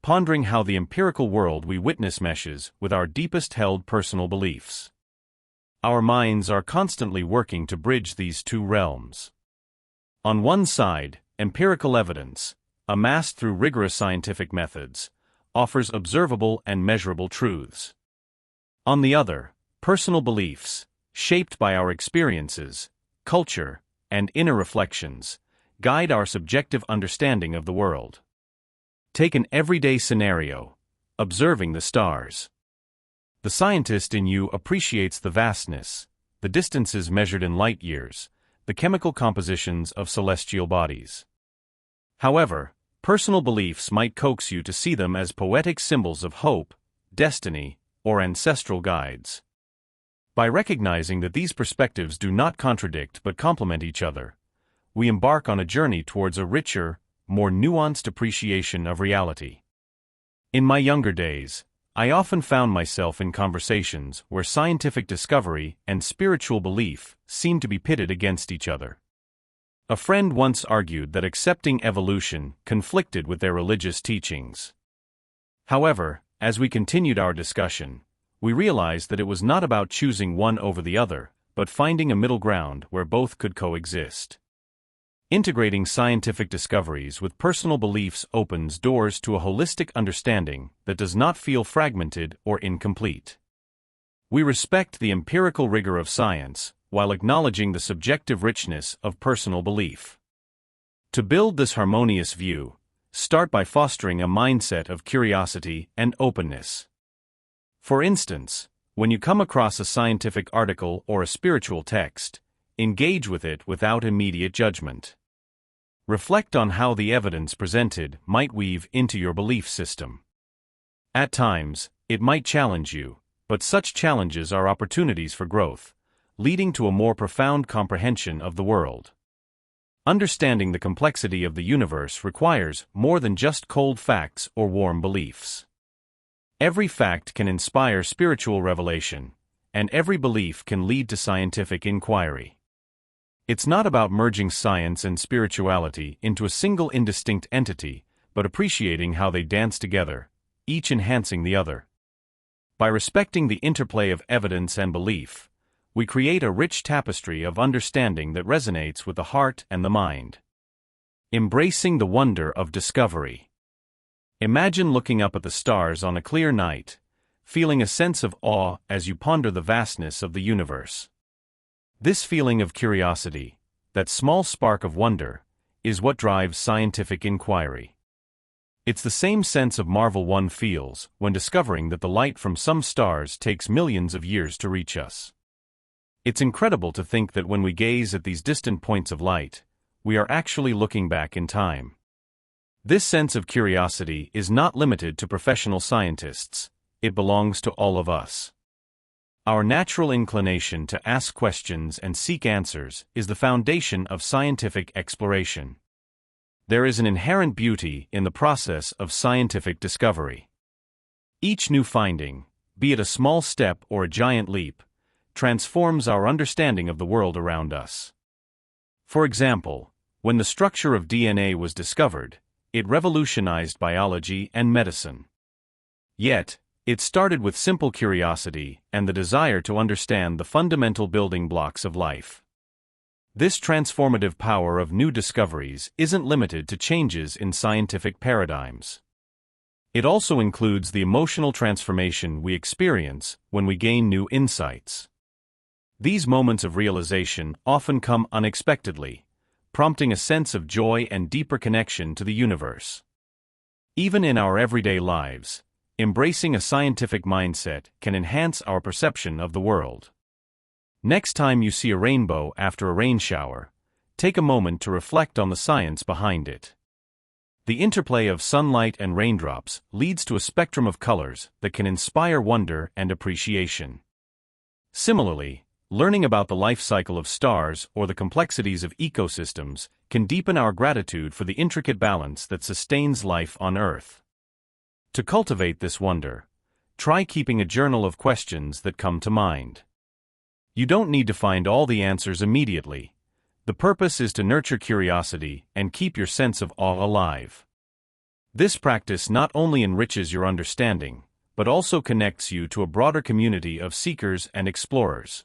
pondering how the empirical world we witness meshes with our deepest held personal beliefs. Our minds are constantly working to bridge these two realms. On one side, empirical evidence, amassed through rigorous scientific methods, offers observable and measurable truths. On the other, personal beliefs, shaped by our experiences, culture, and inner reflections, guide our subjective understanding of the world. Take an everyday scenario, observing the stars. The scientist in you appreciates the vastness, the distances measured in light years, the chemical compositions of celestial bodies. However, personal beliefs might coax you to see them as poetic symbols of hope, destiny, or ancestral guides. By recognizing that these perspectives do not contradict but complement each other, we embark on a journey towards a richer, more nuanced appreciation of reality. In my younger days, I often found myself in conversations where scientific discovery and spiritual belief seemed to be pitted against each other. A friend once argued that accepting evolution conflicted with their religious teachings. However, as we continued our discussion, we realized that it was not about choosing one over the other, but finding a middle ground where both could coexist. Integrating scientific discoveries with personal beliefs opens doors to a holistic understanding that does not feel fragmented or incomplete. We respect the empirical rigor of science, while acknowledging the subjective richness of personal belief. To build this harmonious view, start by fostering a mindset of curiosity and openness. For instance, when you come across a scientific article or a spiritual text, engage with it without immediate judgment. Reflect on how the evidence presented might weave into your belief system. At times, it might challenge you, but such challenges are opportunities for growth, leading to a more profound comprehension of the world. Understanding the complexity of the universe requires more than just cold facts or warm beliefs. Every fact can inspire spiritual revelation, and every belief can lead to scientific inquiry. It's not about merging science and spirituality into a single indistinct entity, but appreciating how they dance together, each enhancing the other. By respecting the interplay of evidence and belief, we create a rich tapestry of understanding that resonates with the heart and the mind. Embracing the wonder of discovery. Imagine looking up at the stars on a clear night, feeling a sense of awe as you ponder the vastness of the universe. This feeling of curiosity, that small spark of wonder, is what drives scientific inquiry. It's the same sense of marvel one feels when discovering that the light from some stars takes millions of years to reach us. It's incredible to think that when we gaze at these distant points of light, we are actually looking back in time. This sense of curiosity is not limited to professional scientists, it belongs to all of us. Our natural inclination to ask questions and seek answers is the foundation of scientific exploration. There is an inherent beauty in the process of scientific discovery. Each new finding, be it a small step or a giant leap, transforms our understanding of the world around us. For example, when the structure of DNA was discovered, it revolutionized biology and medicine. Yet, it started with simple curiosity and the desire to understand the fundamental building blocks of life. This transformative power of new discoveries isn't limited to changes in scientific paradigms. It also includes the emotional transformation we experience when we gain new insights. These moments of realization often come unexpectedly, prompting a sense of joy and deeper connection to the universe. Even in our everyday lives, embracing a scientific mindset can enhance our perception of the world. Next time you see a rainbow after a rain shower, take a moment to reflect on the science behind it. The interplay of sunlight and raindrops leads to a spectrum of colors that can inspire wonder and appreciation. Similarly, learning about the life cycle of stars or the complexities of ecosystems can deepen our gratitude for the intricate balance that sustains life on Earth. To cultivate this wonder, try keeping a journal of questions that come to mind. You don't need to find all the answers immediately. The purpose is to nurture curiosity and keep your sense of awe alive. This practice not only enriches your understanding, but also connects you to a broader community of seekers and explorers.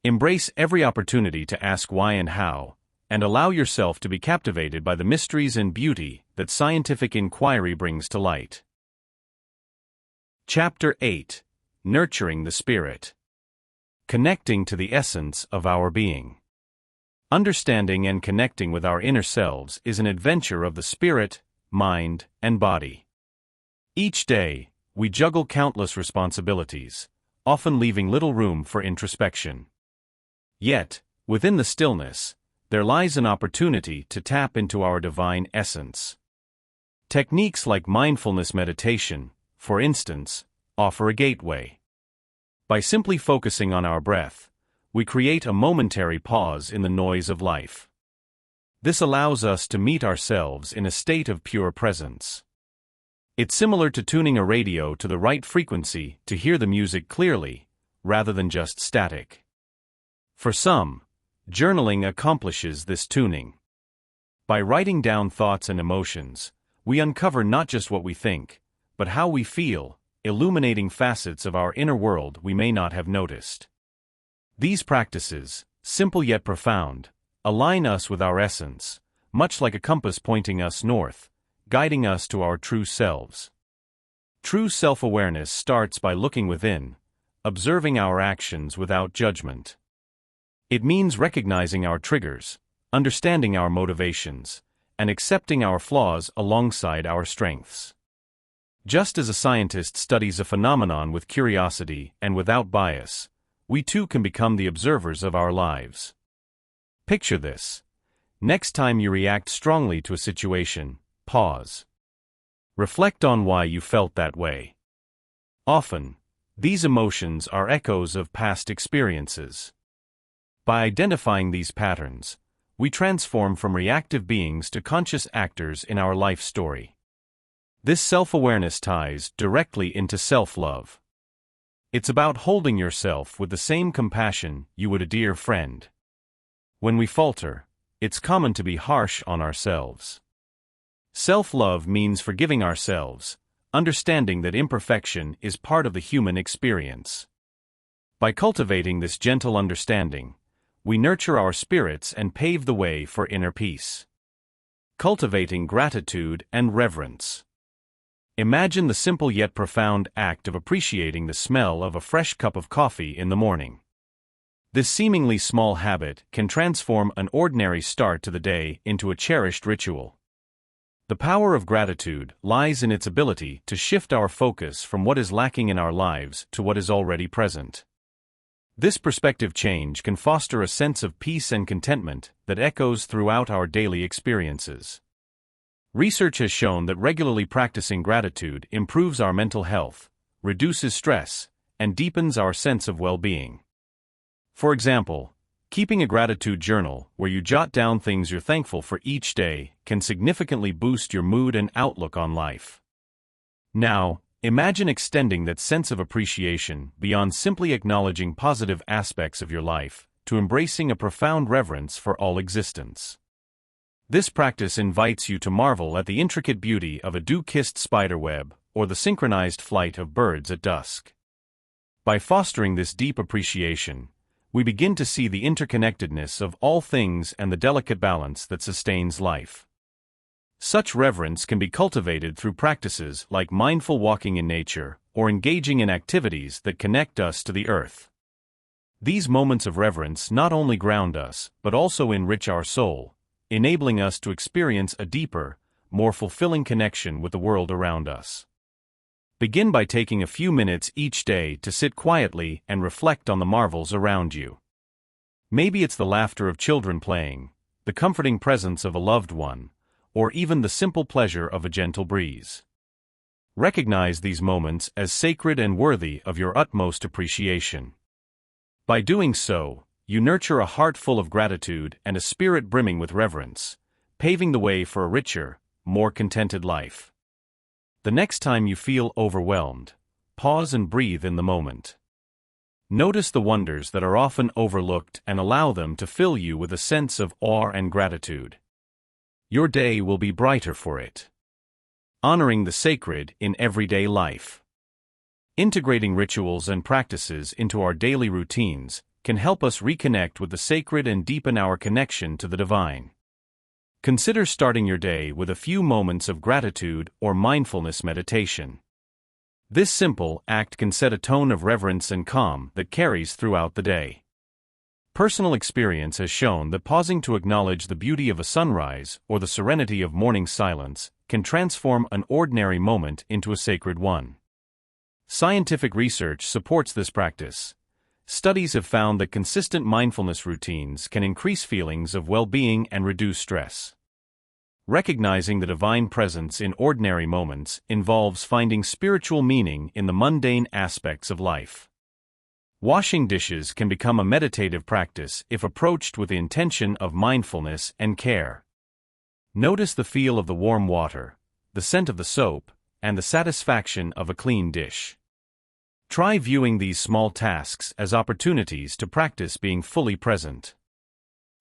Embrace every opportunity to ask why and how, and allow yourself to be captivated by the mysteries and beauty that scientific inquiry brings to light. Chapter 8: Nurturing the Spirit. Connecting to the essence of our being. Understanding and connecting with our inner selves is an adventure of the spirit, mind, and body. Each day, we juggle countless responsibilities, often leaving little room for introspection. Yet, within the stillness, there lies an opportunity to tap into our divine essence. Techniques like mindfulness meditation, for instance, offer a gateway. By simply focusing on our breath, we create a momentary pause in the noise of life. This allows us to meet ourselves in a state of pure presence. It's similar to tuning a radio to the right frequency to hear the music clearly, rather than just static. For some, journaling accomplishes this tuning. By writing down thoughts and emotions, we uncover not just what we think, but how we feel, illuminating facets of our inner world we may not have noticed. These practices, simple yet profound, align us with our essence, much like a compass pointing us north, guiding us to our true selves. True self-awareness starts by looking within, observing our actions without judgment. It means recognizing our triggers, understanding our motivations, and accepting our flaws alongside our strengths. Just as a scientist studies a phenomenon with curiosity and without bias, we too can become the observers of our lives. Picture this. Next time you react strongly to a situation, pause. Reflect on why you felt that way. Often, these emotions are echoes of past experiences. By identifying these patterns, we transform from reactive beings to conscious actors in our life story. This self-awareness ties directly into self-love. It's about holding yourself with the same compassion you would a dear friend. When we falter, it's common to be harsh on ourselves. Self-love means forgiving ourselves, understanding that imperfection is part of the human experience. By cultivating this gentle understanding, we nurture our spirits and pave the way for inner peace. Cultivating gratitude and reverence. Imagine the simple yet profound act of appreciating the smell of a fresh cup of coffee in the morning. This seemingly small habit can transform an ordinary start to the day into a cherished ritual. The power of gratitude lies in its ability to shift our focus from what is lacking in our lives to what is already present. This perspective change can foster a sense of peace and contentment that echoes throughout our daily experiences. Research has shown that regularly practicing gratitude improves our mental health, reduces stress, and deepens our sense of well-being. For example, keeping a gratitude journal where you jot down things you're thankful for each day can significantly boost your mood and outlook on life. Now, imagine extending that sense of appreciation beyond simply acknowledging positive aspects of your life to embracing a profound reverence for all existence. This practice invites you to marvel at the intricate beauty of a dew-kissed spiderweb or the synchronized flight of birds at dusk. By fostering this deep appreciation, we begin to see the interconnectedness of all things and the delicate balance that sustains life. Such reverence can be cultivated through practices like mindful walking in nature or engaging in activities that connect us to the earth. These moments of reverence not only ground us, but also enrich our soul, enabling us to experience a deeper, more fulfilling connection with the world around us. Begin by taking a few minutes each day to sit quietly and reflect on the marvels around you. Maybe it's the laughter of children playing, the comforting presence of a loved one, or even the simple pleasure of a gentle breeze. Recognize these moments as sacred and worthy of your utmost appreciation. By doing so, you nurture a heart full of gratitude and a spirit brimming with reverence, paving the way for a richer, more contented life. The next time you feel overwhelmed, pause and breathe in the moment. Notice the wonders that are often overlooked and allow them to fill you with a sense of awe and gratitude. Your day will be brighter for it. Honoring the sacred in everyday life. Integrating rituals and practices into our daily routines can help us reconnect with the sacred and deepen our connection to the divine. Consider starting your day with a few moments of gratitude or mindfulness meditation. This simple act can set a tone of reverence and calm that carries throughout the day. Personal experience has shown that pausing to acknowledge the beauty of a sunrise or the serenity of morning silence can transform an ordinary moment into a sacred one. Scientific research supports this practice. Studies have found that consistent mindfulness routines can increase feelings of well-being and reduce stress. Recognizing the divine presence in ordinary moments involves finding spiritual meaning in the mundane aspects of life. Washing dishes can become a meditative practice if approached with the intention of mindfulness and care. Notice the feel of the warm water, the scent of the soap, and the satisfaction of a clean dish. Try viewing these small tasks as opportunities to practice being fully present.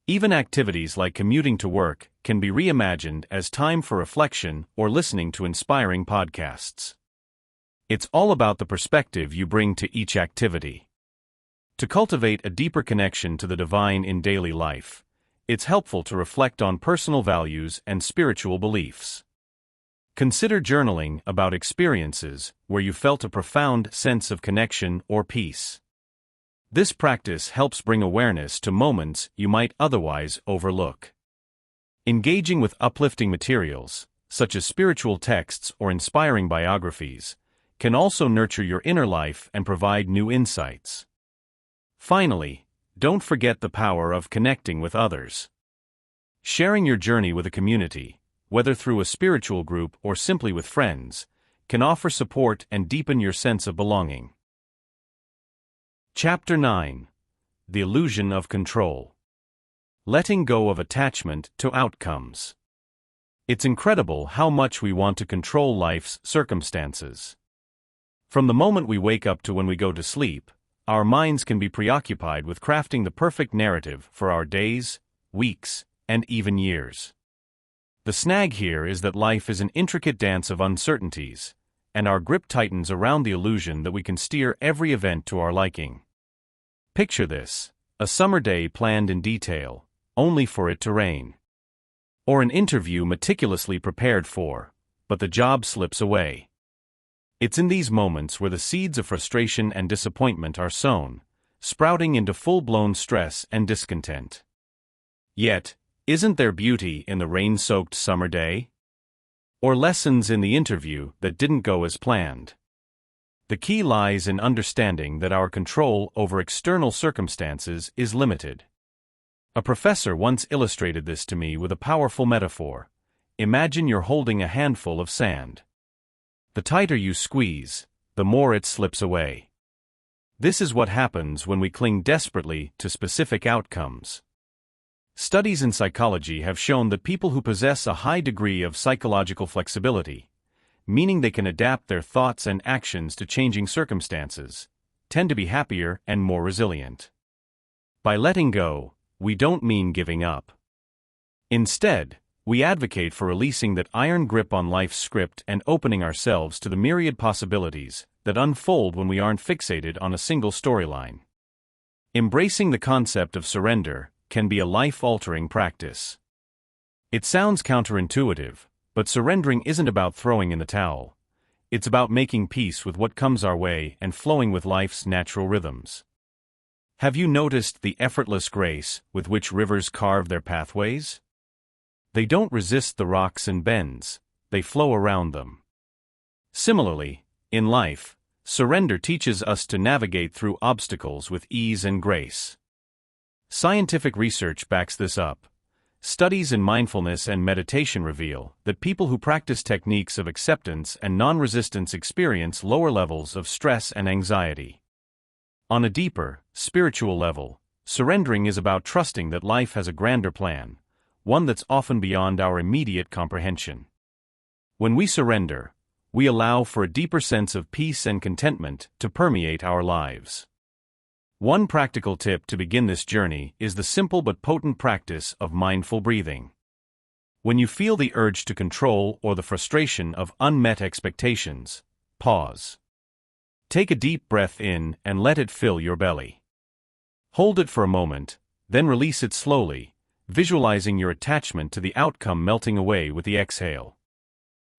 Even activities like commuting to work can be reimagined as time for reflection or listening to inspiring podcasts. It's all about the perspective you bring to each activity. To cultivate a deeper connection to the divine in daily life, it's helpful to reflect on personal values and spiritual beliefs. Consider journaling about experiences where you felt a profound sense of connection or peace. This practice helps bring awareness to moments you might otherwise overlook. Engaging with uplifting materials, such as spiritual texts or inspiring biographies, can also nurture your inner life and provide new insights. Finally, don't forget the power of connecting with others. Sharing your journey with a community, whether through a spiritual group or simply with friends, can offer support and deepen your sense of belonging. Chapter 9. The Illusion of Control. Letting go of attachment to outcomes. It's incredible how much we want to control life's circumstances. From the moment we wake up to when we go to sleep, our minds can be preoccupied with crafting the perfect narrative for our days, weeks, and even years. The snag here is that life is an intricate dance of uncertainties, and our grip tightens around the illusion that we can steer every event to our liking. Picture this: a summer day planned in detail, only for it to rain. Or an interview meticulously prepared for, but the job slips away. It's in these moments where the seeds of frustration and disappointment are sown, sprouting into full-blown stress and discontent. Yet, isn't there beauty in the rain-soaked summer day? Or lessons in the interview that didn't go as planned? The key lies in understanding that our control over external circumstances is limited. A professor once illustrated this to me with a powerful metaphor. Imagine you're holding a handful of sand. The tighter you squeeze, the more it slips away. This is what happens when we cling desperately to specific outcomes. Studies in psychology have shown that people who possess a high degree of psychological flexibility, meaning they can adapt their thoughts and actions to changing circumstances, tend to be happier and more resilient. By letting go, we don't mean giving up. Instead, we advocate for releasing that iron grip on life's script and opening ourselves to the myriad possibilities that unfold when we aren't fixated on a single storyline. Embracing the concept of surrender can be a life-altering practice. It sounds counterintuitive, but surrendering isn't about throwing in the towel. It's about making peace with what comes our way and flowing with life's natural rhythms. Have you noticed the effortless grace with which rivers carve their pathways? They don't resist the rocks and bends, they flow around them. Similarly, in life, surrender teaches us to navigate through obstacles with ease and grace. Scientific research backs this up. Studies in mindfulness and meditation reveal that people who practice techniques of acceptance and non-resistance experience lower levels of stress and anxiety. On a deeper, spiritual level, surrendering is about trusting that life has a grander plan, one that's often beyond our immediate comprehension. When we surrender, we allow for a deeper sense of peace and contentment to permeate our lives. One practical tip to begin this journey is the simple but potent practice of mindful breathing. When you feel the urge to control or the frustration of unmet expectations, pause. Take a deep breath in and let it fill your belly. Hold it for a moment, then release it slowly, visualizing your attachment to the outcome melting away with the exhale.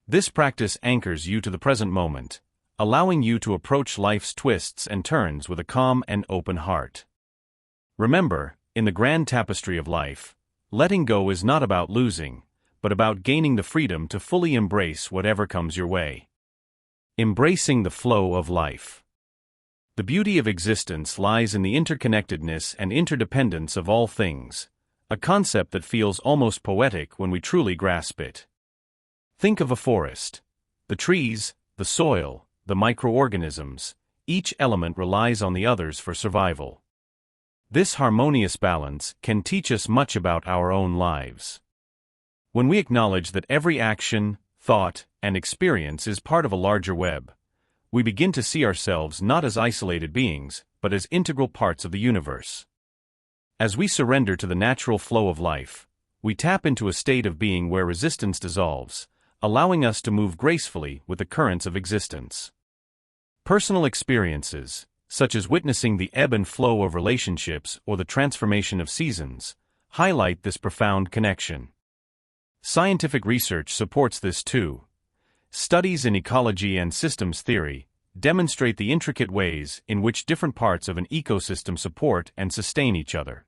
This practice anchors you to the present moment, allowing you to approach life's twists and turns with a calm and open heart. Remember, in the grand tapestry of life, letting go is not about losing, but about gaining the freedom to fully embrace whatever comes your way. Embracing the flow of life. The beauty of existence lies in the interconnectedness and interdependence of all things, a concept that feels almost poetic when we truly grasp it. Think of a forest. The trees, the soil, the microorganisms, each element relies on the others for survival. This harmonious balance can teach us much about our own lives. When we acknowledge that every action, thought, and experience is part of a larger web, we begin to see ourselves not as isolated beings, but as integral parts of the universe. As we surrender to the natural flow of life, we tap into a state of being where resistance dissolves, allowing us to move gracefully with the currents of existence. Personal experiences, such as witnessing the ebb and flow of relationships or the transformation of seasons, highlight this profound connection. Scientific research supports this too. Studies in ecology and systems theory demonstrate the intricate ways in which different parts of an ecosystem support and sustain each other.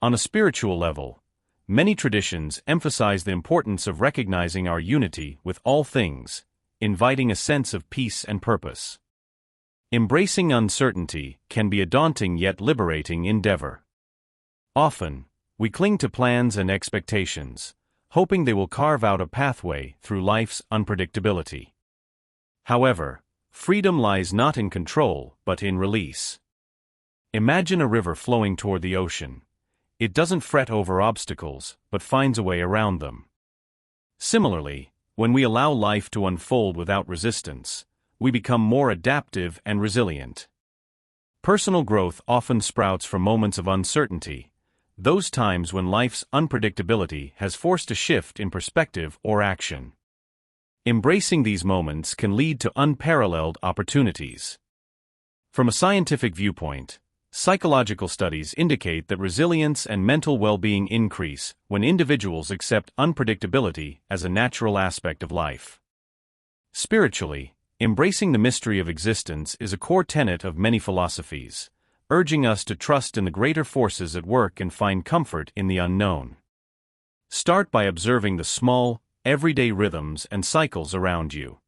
On a spiritual level, many traditions emphasize the importance of recognizing our unity with all things, inviting a sense of peace and purpose. Embracing uncertainty can be a daunting yet liberating endeavor. Often, we cling to plans and expectations, hoping they will carve out a pathway through life's unpredictability. However, freedom lies not in control, but in release. Imagine a river flowing toward the ocean. It doesn't fret over obstacles, but finds a way around them. Similarly, when we allow life to unfold without resistance, we become more adaptive and resilient. Personal growth often sprouts from moments of uncertainty, those times when life's unpredictability has forced a shift in perspective or action. Embracing these moments can lead to unparalleled opportunities. From a scientific viewpoint, psychological studies indicate that resilience and mental well-being increase when individuals accept unpredictability as a natural aspect of life. Spiritually, embracing the mystery of existence is a core tenet of many philosophies, urging us to trust in the greater forces at work and find comfort in the unknown. Start by observing the small, everyday rhythms and cycles around you.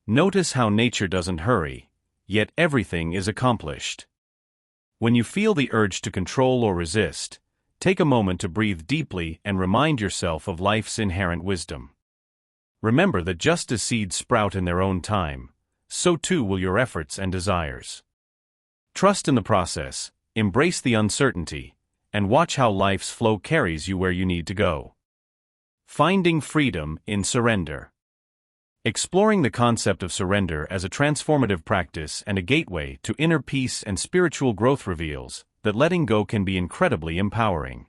Notice how nature doesn't hurry, yet everything is accomplished. When you feel the urge to control or resist, take a moment to breathe deeply and remind yourself of life's inherent wisdom. Remember that just as seeds sprout in their own time, so too will your efforts and desires. Trust in the process, embrace the uncertainty, and watch how life's flow carries you where you need to go. Finding freedom in surrender. Exploring the concept of surrender as a transformative practice and a gateway to inner peace and spiritual growth reveals that letting go can be incredibly empowering.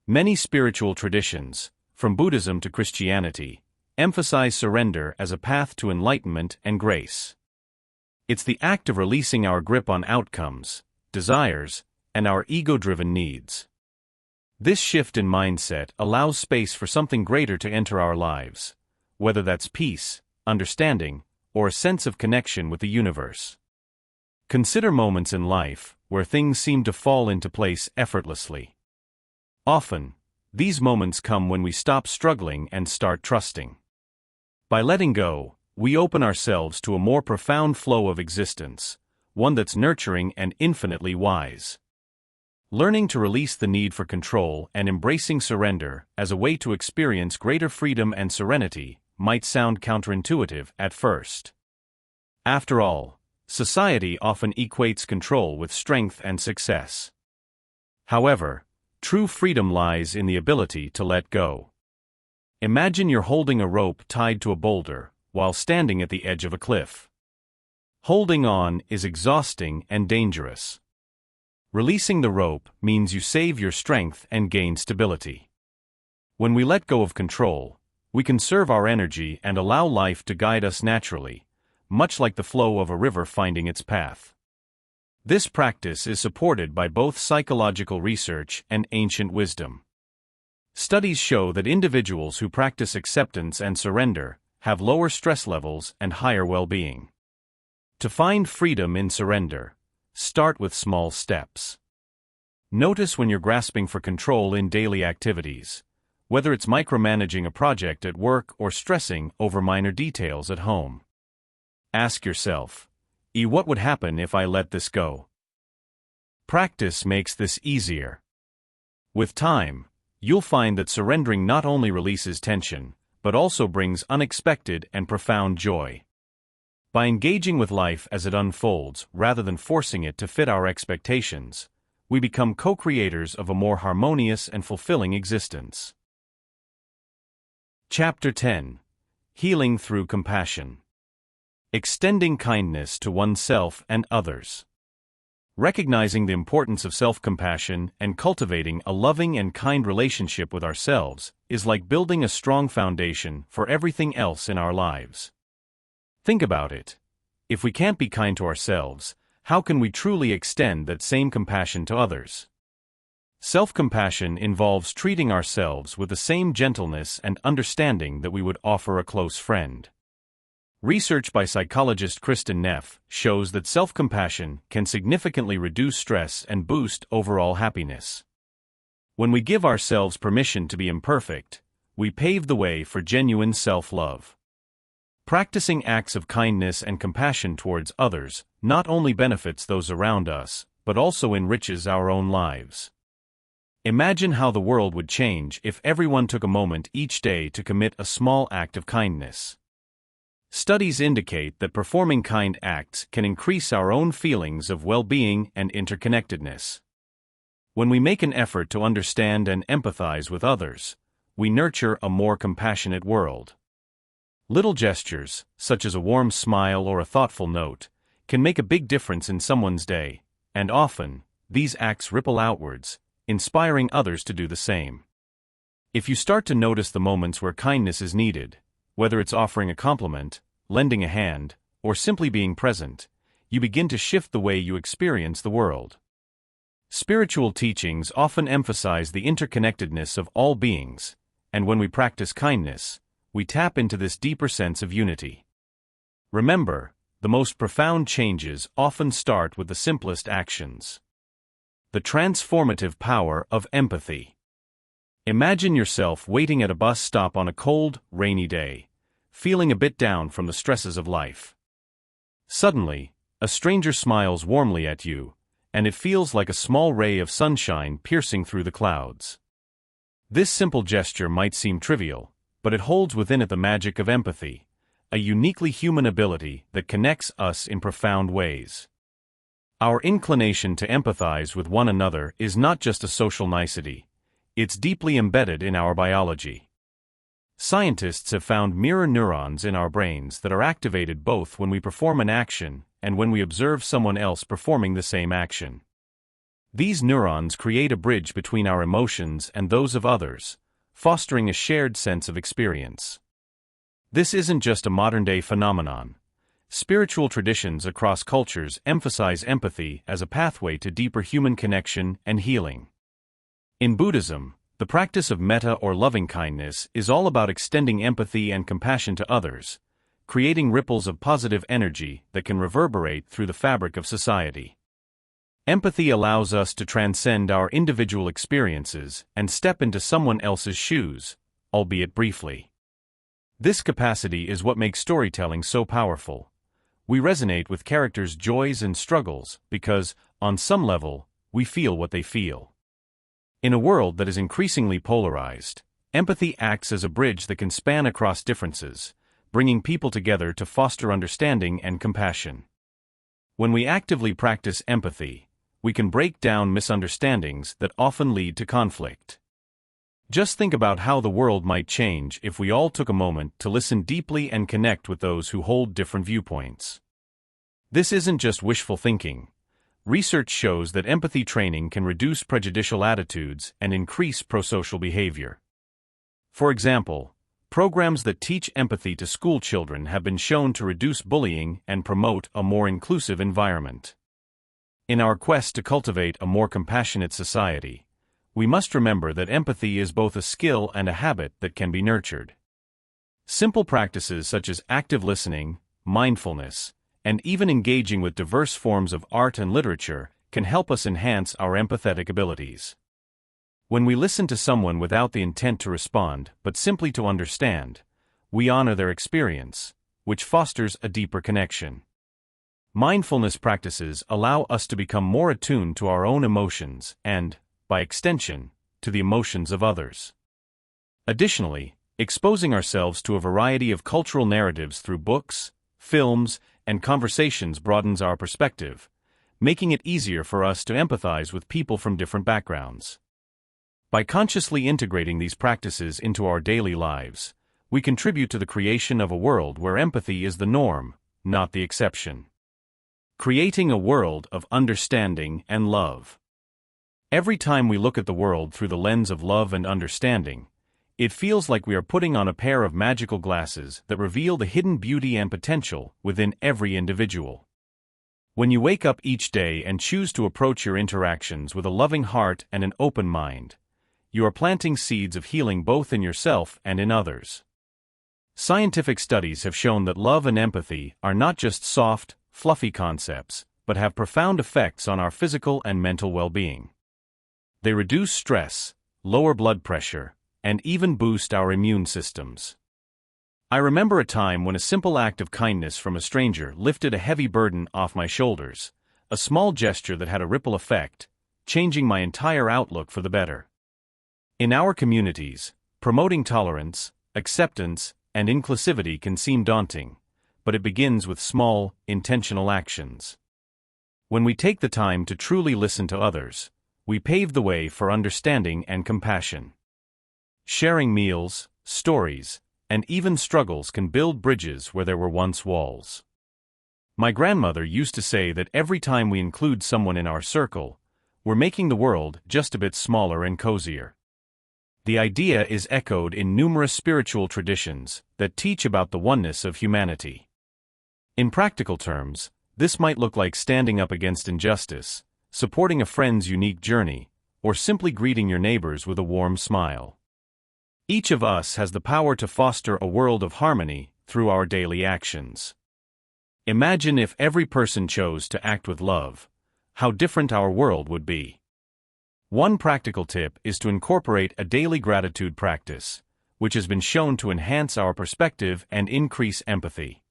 Many spiritual traditions, from Buddhism to Christianity, emphasize surrender as a path to enlightenment and grace. It's the act of releasing our grip on outcomes, desires, and our ego-driven needs. This shift in mindset allows space for something greater to enter our lives, whether that's peace, understanding, or a sense of connection with the universe. Consider moments in life where things seem to fall into place effortlessly. Often, these moments come when we stop struggling and start trusting. By letting go, we open ourselves to a more profound flow of existence, one that's nurturing and infinitely wise. Learning to release the need for control and embracing surrender as a way to experience greater freedom and serenity might sound counterintuitive at first. After all, society often equates control with strength and success. However, true freedom lies in the ability to let go. Imagine you're holding a rope tied to a boulder while standing at the edge of a cliff. Holding on is exhausting and dangerous. Releasing the rope means you save your strength and gain stability. When we let go of control, we conserve our energy and allow life to guide us naturally, much like the flow of a river finding its path. This practice is supported by both psychological research and ancient wisdom. Studies show that individuals who practice acceptance and surrender have lower stress levels and higher well-being. To find freedom in surrender, start with small steps. Notice when you're grasping for control in daily activities, whether it's micromanaging a project at work or stressing over minor details at home. Ask yourself, what would happen if I let this go? Practice makes this easier. With time, you'll find that surrendering not only releases tension, but also brings unexpected and profound joy. By engaging with life as it unfolds rather than forcing it to fit our expectations, we become co-creators of a more harmonious and fulfilling existence. Chapter 10. Healing through compassion. Extending kindness to oneself and others. Recognizing the importance of self-compassion and cultivating a loving and kind relationship with ourselves is like building a strong foundation for everything else in our lives. Think about it. If we can't be kind to ourselves, how can we truly extend that same compassion to others? Self-compassion involves treating ourselves with the same gentleness and understanding that we would offer a close friend. Research by psychologist Kristen Neff shows that self-compassion can significantly reduce stress and boost overall happiness. When we give ourselves permission to be imperfect, we pave the way for genuine self-love. Practicing acts of kindness and compassion towards others not only benefits those around us, but also enriches our own lives. Imagine how the world would change if everyone took a moment each day to commit a small act of kindness. Studies indicate that performing kind acts can increase our own feelings of well-being and interconnectedness. When we make an effort to understand and empathize with others, we nurture a more compassionate world. Little gestures, such as a warm smile or a thoughtful note, can make a big difference in someone's day, and often, these acts ripple outwards, inspiring others to do the same. If you start to notice the moments where kindness is needed, whether it's offering a compliment, lending a hand, or simply being present, you begin to shift the way you experience the world. Spiritual teachings often emphasize the interconnectedness of all beings, and when we practice kindness, we tap into this deeper sense of unity. Remember, the most profound changes often start with the simplest actions. The transformative power of empathy. Imagine yourself waiting at a bus stop on a cold, rainy day, feeling a bit down from the stresses of life. Suddenly, a stranger smiles warmly at you, and it feels like a small ray of sunshine piercing through the clouds. This simple gesture might seem trivial, but it holds within it the magic of empathy, a uniquely human ability that connects us in profound ways. Our inclination to empathize with one another is not just a social nicety, it's deeply embedded in our biology. Scientists have found mirror neurons in our brains that are activated both when we perform an action and when we observe someone else performing the same action. These neurons create a bridge between our emotions and those of others, fostering a shared sense of experience. This isn't just a modern-day phenomenon. Spiritual traditions across cultures emphasize empathy as a pathway to deeper human connection and healing. In Buddhism, the practice of metta or loving-kindness is all about extending empathy and compassion to others, creating ripples of positive energy that can reverberate through the fabric of society. Empathy allows us to transcend our individual experiences and step into someone else's shoes, albeit briefly. This capacity is what makes storytelling so powerful. We resonate with characters' joys and struggles because, on some level, we feel what they feel. In a world that is increasingly polarized, empathy acts as a bridge that can span across differences, bringing people together to foster understanding and compassion. When we actively practice empathy, we can break down misunderstandings that often lead to conflict. Just think about how the world might change if we all took a moment to listen deeply and connect with those who hold different viewpoints. This isn't just wishful thinking. Research shows that empathy training can reduce prejudicial attitudes and increase prosocial behavior. For example, programs that teach empathy to school children have been shown to reduce bullying and promote a more inclusive environment. In our quest to cultivate a more compassionate society, we must remember that empathy is both a skill and a habit that can be nurtured. Simple practices such as active listening, mindfulness, and even engaging with diverse forms of art and literature can help us enhance our empathetic abilities. When we listen to someone without the intent to respond, but simply to understand, we honor their experience, which fosters a deeper connection. Mindfulness practices allow us to become more attuned to our own emotions and, by extension, to the emotions of others. Additionally, exposing ourselves to a variety of cultural narratives through books, films, and conversations broadens our perspective, making it easier for us to empathize with people from different backgrounds. By consciously integrating these practices into our daily lives, we contribute to the creation of a world where empathy is the norm, not the exception. Creating a world of understanding and love. Every time we look at the world through the lens of love and understanding, it feels like we are putting on a pair of magical glasses that reveal the hidden beauty and potential within every individual. When you wake up each day and choose to approach your interactions with a loving heart and an open mind, you are planting seeds of healing both in yourself and in others. Scientific studies have shown that love and empathy are not just soft, fluffy concepts, but have profound effects on our physical and mental well-being. They reduce stress, lower blood pressure, and even boost our immune systems. I remember a time when a simple act of kindness from a stranger lifted a heavy burden off my shoulders, a small gesture that had a ripple effect, changing my entire outlook for the better. In our communities, promoting tolerance, acceptance, and inclusivity can seem daunting, but it begins with small, intentional actions. When we take the time to truly listen to others, we pave the way for understanding and compassion. Sharing meals, stories, and even struggles can build bridges where there were once walls. My grandmother used to say that every time we include someone in our circle, we're making the world just a bit smaller and cozier. The idea is echoed in numerous spiritual traditions that teach about the oneness of humanity. In practical terms, this might look like standing up against injustice, supporting a friend's unique journey, or simply greeting your neighbors with a warm smile. Each of us has the power to foster a world of harmony through our daily actions. Imagine if every person chose to act with love, how different our world would be. One practical tip is to incorporate a daily gratitude practice, which has been shown to enhance our perspective and increase empathy.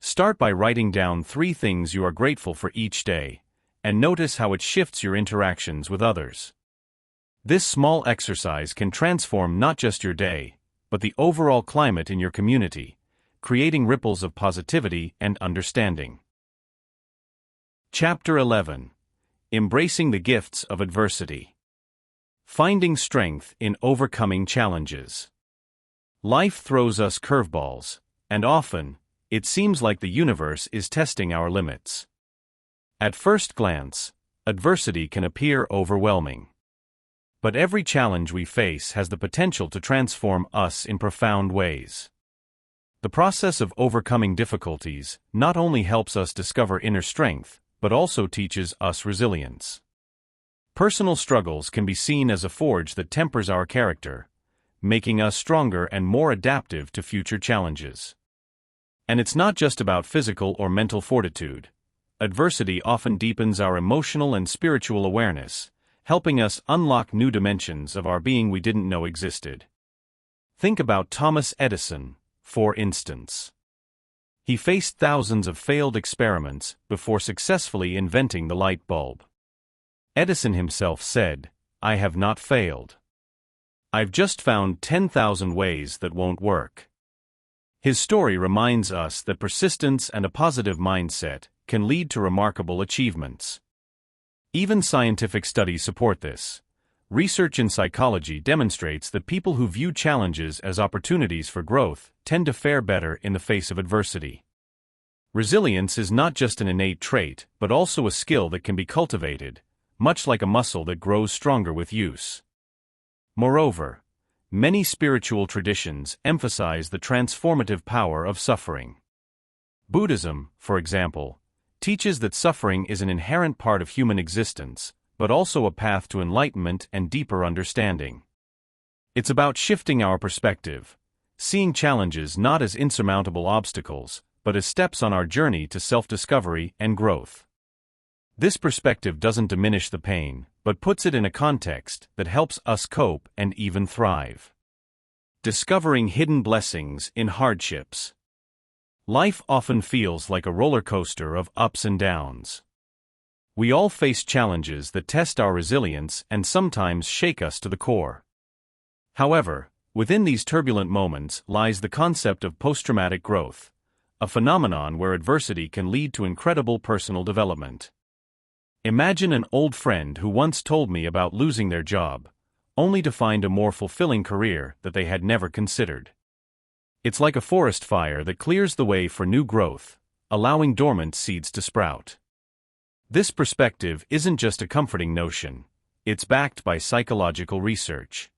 Start by writing down 3 things you are grateful for each day, and notice how it shifts your interactions with others. This small exercise can transform not just your day, but the overall climate in your community, creating ripples of positivity and understanding. Chapter 11. Embracing the Gifts of Adversity. Finding strength in overcoming challenges. Life throws us curveballs, and often, it seems like the universe is testing our limits. At first glance, adversity can appear overwhelming. But every challenge we face has the potential to transform us in profound ways. The process of overcoming difficulties not only helps us discover inner strength, but also teaches us resilience. Personal struggles can be seen as a forge that tempers our character, making us stronger and more adaptive to future challenges. And it's not just about physical or mental fortitude. Adversity often deepens our emotional and spiritual awareness, helping us unlock new dimensions of our being we didn't know existed. Think about Thomas Edison, for instance. He faced thousands of failed experiments before successfully inventing the light bulb. Edison himself said, "I have not failed. I've just found 10,000 ways that won't work." His story reminds us that persistence and a positive mindset can lead to remarkable achievements. Even scientific studies support this. Research in psychology demonstrates that people who view challenges as opportunities for growth tend to fare better in the face of adversity. Resilience is not just an innate trait, but also a skill that can be cultivated, much like a muscle that grows stronger with use. Moreover, many spiritual traditions emphasize the transformative power of suffering. Buddhism, for example, teaches that suffering is an inherent part of human existence, but also a path to enlightenment and deeper understanding. It's about shifting our perspective, seeing challenges not as insurmountable obstacles, but as steps on our journey to self-discovery and growth. This perspective doesn't diminish the pain, but puts it in a context that helps us cope and even thrive. Discovering hidden blessings in hardships. Life often feels like a roller coaster of ups and downs. We all face challenges that test our resilience and sometimes shake us to the core. However, within these turbulent moments lies the concept of post-traumatic growth, a phenomenon where adversity can lead to incredible personal development. Imagine an old friend who once told me about losing their job, only to find a more fulfilling career that they had never considered. It's like a forest fire that clears the way for new growth, allowing dormant seeds to sprout. This perspective isn't just a comforting notion, it's backed by psychological research.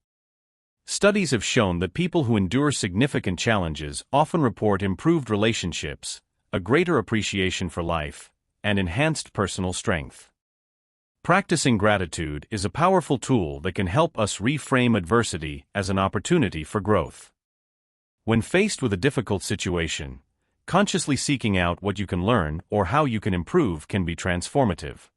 Studies have shown that people who endure significant challenges often report improved relationships, a greater appreciation for life, and enhanced personal strength. Practicing gratitude is a powerful tool that can help us reframe adversity as an opportunity for growth. When faced with a difficult situation, consciously seeking out what you can learn or how you can improve can be transformative.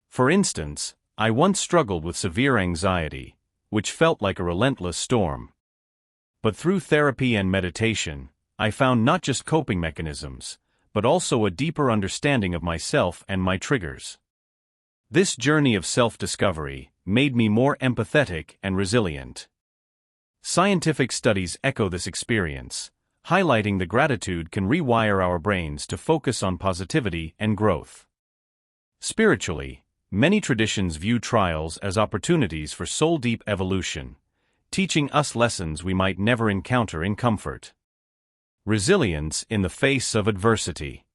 For instance, I once struggled with severe anxiety, which felt like a relentless storm. But through therapy and meditation, I found not just coping mechanisms, but also a deeper understanding of myself and my triggers. This journey of self-discovery made me more empathetic and resilient. Scientific studies echo this experience, highlighting that gratitude can rewire our brains to focus on positivity and growth. Spiritually, many traditions view trials as opportunities for soul-deep evolution, teaching us lessons we might never encounter in comfort. Resilience in the face of adversity.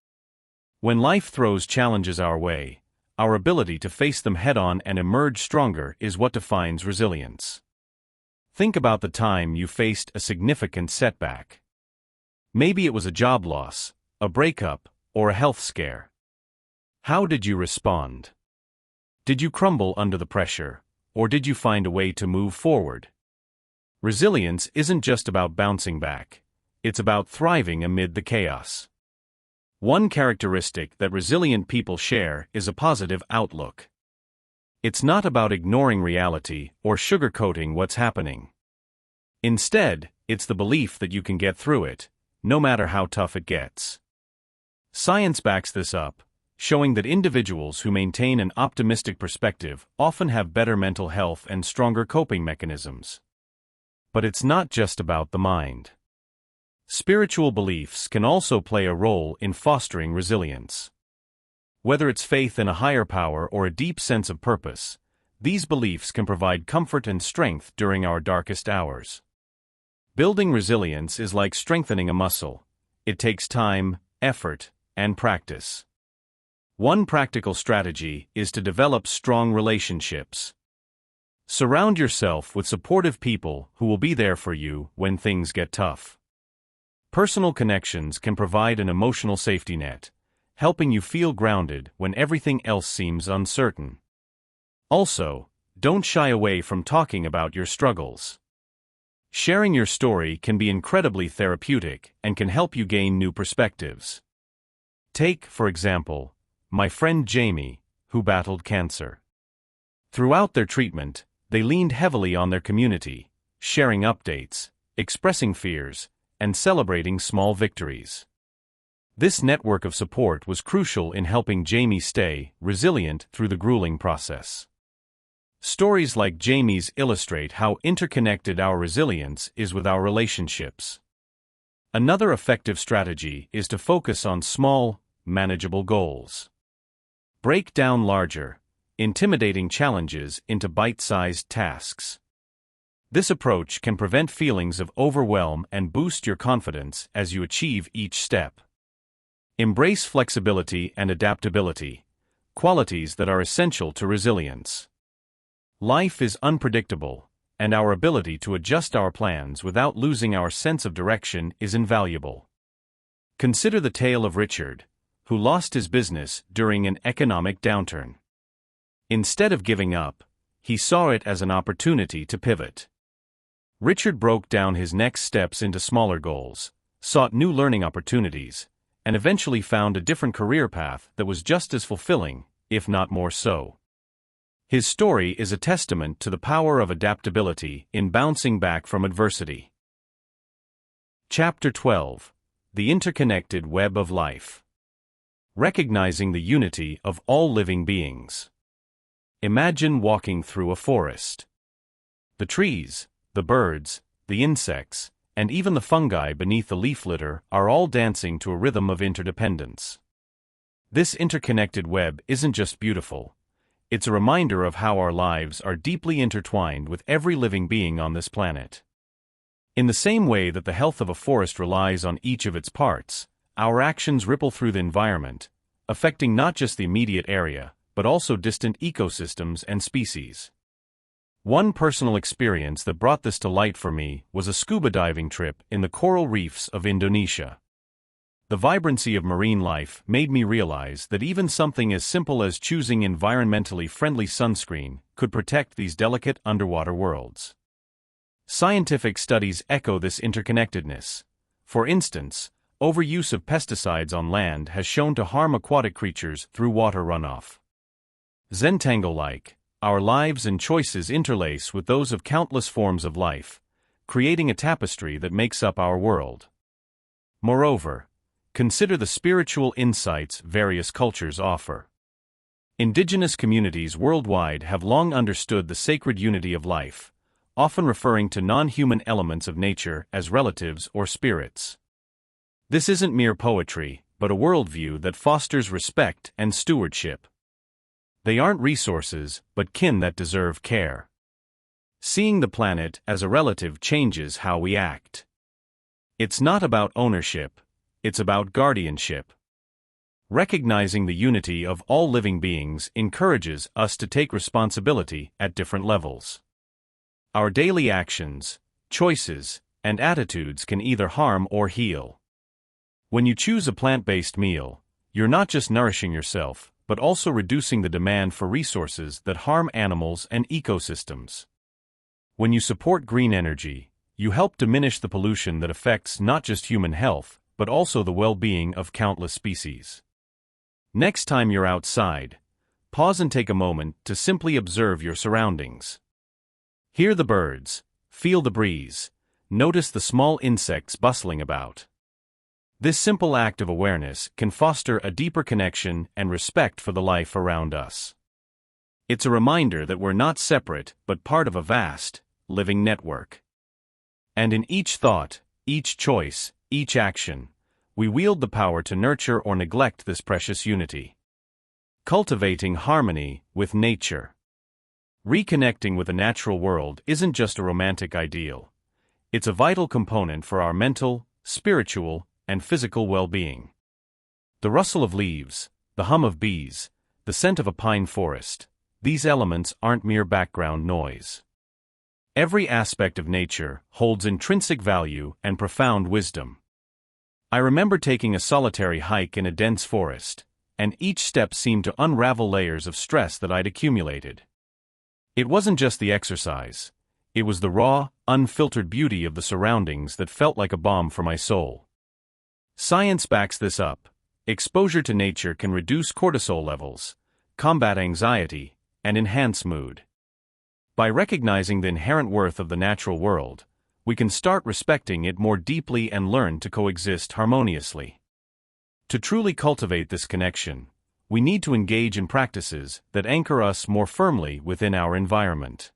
When life throws challenges our way, our ability to face them head-on and emerge stronger is what defines resilience. Think about the time you faced a significant setback. Maybe it was a job loss, a breakup, or a health scare. How did you respond? Did you crumble under the pressure, or did you find a way to move forward? Resilience isn't just about bouncing back. It's about thriving amid the chaos. One characteristic that resilient people share is a positive outlook. It's not about ignoring reality or sugarcoating what's happening. Instead, it's the belief that you can get through it, no matter how tough it gets. Science backs this up, showing that individuals who maintain an optimistic perspective often have better mental health and stronger coping mechanisms. But it's not just about the mind. Spiritual beliefs can also play a role in fostering resilience. Whether it's faith in a higher power or a deep sense of purpose, these beliefs can provide comfort and strength during our darkest hours. Building resilience is like strengthening a muscle. It takes time, effort, and practice. One practical strategy is to develop strong relationships. Surround yourself with supportive people who will be there for you when things get tough. Personal connections can provide an emotional safety net, helping you feel grounded when everything else seems uncertain. Also, don't shy away from talking about your struggles. Sharing your story can be incredibly therapeutic and can help you gain new perspectives. Take, for example, my friend Jamie, who battled cancer. Throughout their treatment, they leaned heavily on their community, sharing updates, expressing fears, and celebrating small victories. This network of support was crucial in helping Jamie stay resilient through the grueling process. Stories like Jamie's illustrate how interconnected our resilience is with our relationships. Another effective strategy is to focus on small, manageable goals. Break down larger, intimidating challenges into bite-sized tasks. This approach can prevent feelings of overwhelm and boost your confidence as you achieve each step. Embrace flexibility and adaptability, qualities that are essential to resilience. Life is unpredictable, and our ability to adjust our plans without losing our sense of direction is invaluable. Consider the tale of Richard, who lost his business during an economic downturn. Instead of giving up, he saw it as an opportunity to pivot. Richard broke down his next steps into smaller goals, sought new learning opportunities, and eventually found a different career path that was just as fulfilling, if not more so. His story is a testament to the power of adaptability in bouncing back from adversity. Chapter 12: The Interconnected Web of Life. Recognizing the unity of all living beings. Imagine walking through a forest. The trees, the birds, the insects, and even the fungi beneath the leaf litter are all dancing to a rhythm of interdependence. This interconnected web isn't just beautiful. It's a reminder of how our lives are deeply intertwined with every living being on this planet. In the same way that the health of a forest relies on each of its parts, our actions ripple through the environment, affecting not just the immediate area, but also distant ecosystems and species. One personal experience that brought this to light for me was a scuba diving trip in the coral reefs of Indonesia. The vibrancy of marine life made me realize that even something as simple as choosing environmentally friendly sunscreen could protect these delicate underwater worlds. Scientific studies echo this interconnectedness. For instance, overuse of pesticides on land has shown to harm aquatic creatures through water runoff. Zentangle-like, our lives and choices interlace with those of countless forms of life, creating a tapestry that makes up our world. Moreover, consider the spiritual insights various cultures offer. Indigenous communities worldwide have long understood the sacred unity of life, often referring to non-human elements of nature as relatives or spirits. This isn't mere poetry, but a worldview that fosters respect and stewardship. They aren't resources, but kin that deserve care. Seeing the planet as a relative changes how we act. It's not about ownership, it's about guardianship. Recognizing the unity of all living beings encourages us to take responsibility at different levels. Our daily actions, choices, and attitudes can either harm or heal. When you choose a plant-based meal, you're not just nourishing yourself, but also reducing the demand for resources that harm animals and ecosystems. When you support green energy, you help diminish the pollution that affects not just human health, but also the well-being of countless species. Next time you're outside, pause and take a moment to simply observe your surroundings. Hear the birds, feel the breeze, notice the small insects bustling about. This simple act of awareness can foster a deeper connection and respect for the life around us. It's a reminder that we're not separate but part of a vast, living network. And in each thought, each choice, each action, we wield the power to nurture or neglect this precious unity. Cultivating harmony with nature. Reconnecting with the natural world isn't just a romantic ideal. It's a vital component for our mental, spiritual, and physical well-being. The rustle of leaves, the hum of bees, the scent of a pine forest, these elements aren't mere background noise. Every aspect of nature holds intrinsic value and profound wisdom. I remember taking a solitary hike in a dense forest, and each step seemed to unravel layers of stress that I'd accumulated. It wasn't just the exercise. It was the raw, unfiltered beauty of the surroundings that felt like a balm for my soul. Science backs this up. Exposure to nature can reduce cortisol levels, combat anxiety, and enhance mood. By recognizing the inherent worth of the natural world, we can start respecting it more deeply and learn to coexist harmoniously. To truly cultivate this connection, we need to engage in practices that anchor us more firmly within our environment.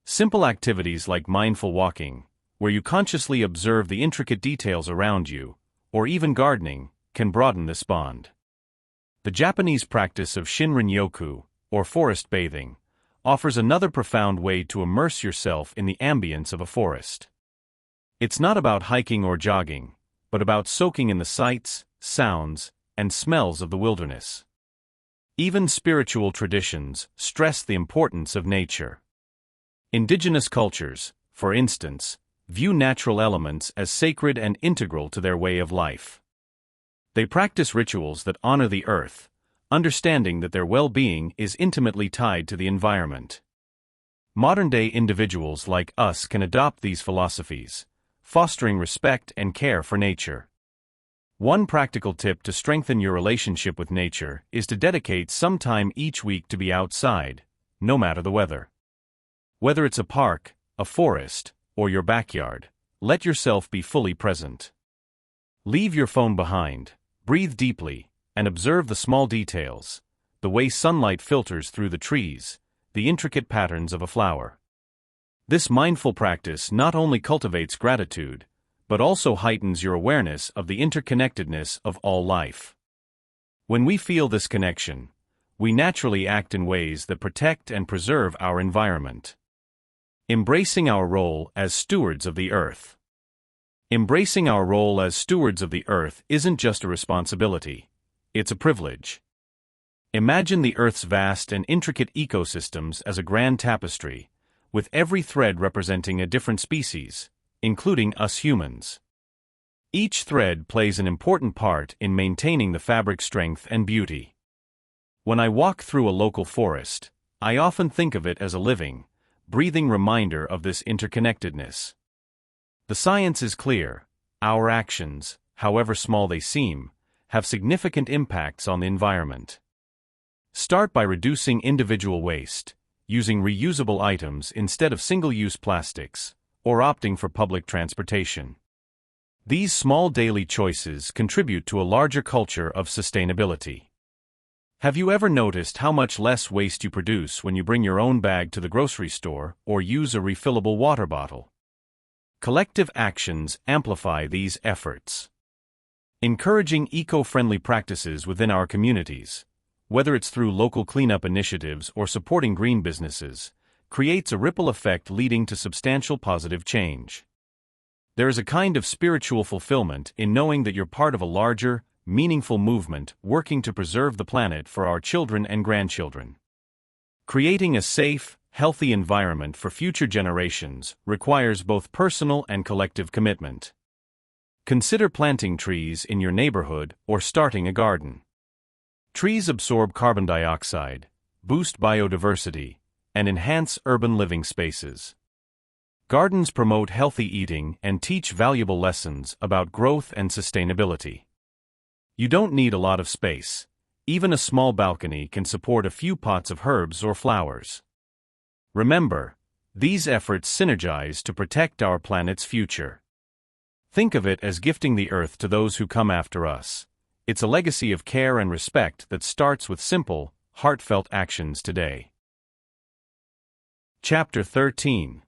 Simple activities like mindful walking, where you consciously observe the intricate details around you, or even gardening, can broaden this bond. The Japanese practice of Shinrin-yoku, or forest bathing, offers another profound way to immerse yourself in the ambience of a forest. It's not about hiking or jogging, but about soaking in the sights, sounds, and smells of the wilderness. Even spiritual traditions stress the importance of nature. Indigenous cultures, for instance, view natural elements as sacred and integral to their way of life. They practice rituals that honor the earth, understanding that their well-being is intimately tied to the environment. Modern-day individuals like us can adopt these philosophies, fostering respect and care for nature. One practical tip to strengthen your relationship with nature is to dedicate some time each week to be outside, no matter the weather. Whether it's a park, a forest, or your backyard, let yourself be fully present. Leave your phone behind, breathe deeply, and observe the small details, the way sunlight filters through the trees, the intricate patterns of a flower. This mindful practice not only cultivates gratitude, but also heightens your awareness of the interconnectedness of all life. When we feel this connection, we naturally act in ways that protect and preserve our environment. Embracing our role as stewards of the earth. Embracing our role as stewards of the earth isn't just a responsibility. It's a privilege. Imagine the Earth's vast and intricate ecosystems as a grand tapestry, with every thread representing a different species, including us humans. Each thread plays an important part in maintaining the fabric's strength and beauty. When I walk through a local forest, I often think of it as a living, breathing reminder of this interconnectedness. The science is clear. Our actions, however small they seem, have significant impacts on the environment. Start by reducing individual waste, using reusable items instead of single-use plastics, or opting for public transportation. These small daily choices contribute to a larger culture of sustainability. Have you ever noticed how much less waste you produce when you bring your own bag to the grocery store or use a refillable water bottle? Collective actions amplify these efforts. Encouraging eco-friendly practices within our communities, whether it's through local cleanup initiatives or supporting green businesses, creates a ripple effect leading to substantial positive change. There is a kind of spiritual fulfillment in knowing that you're part of a larger, meaningful movement working to preserve the planet for our children and grandchildren. Creating a safe, healthy environment for future generations requires both personal and collective commitment. Consider planting trees in your neighborhood or starting a garden. Trees absorb carbon dioxide, boost biodiversity, and enhance urban living spaces. Gardens promote healthy eating and teach valuable lessons about growth and sustainability. You don't need a lot of space. Even a small balcony can support a few pots of herbs or flowers. Remember, these efforts synergize to protect our planet's future. Think of it as gifting the earth to those who come after us. It's a legacy of care and respect that starts with simple, heartfelt actions today. Chapter 13.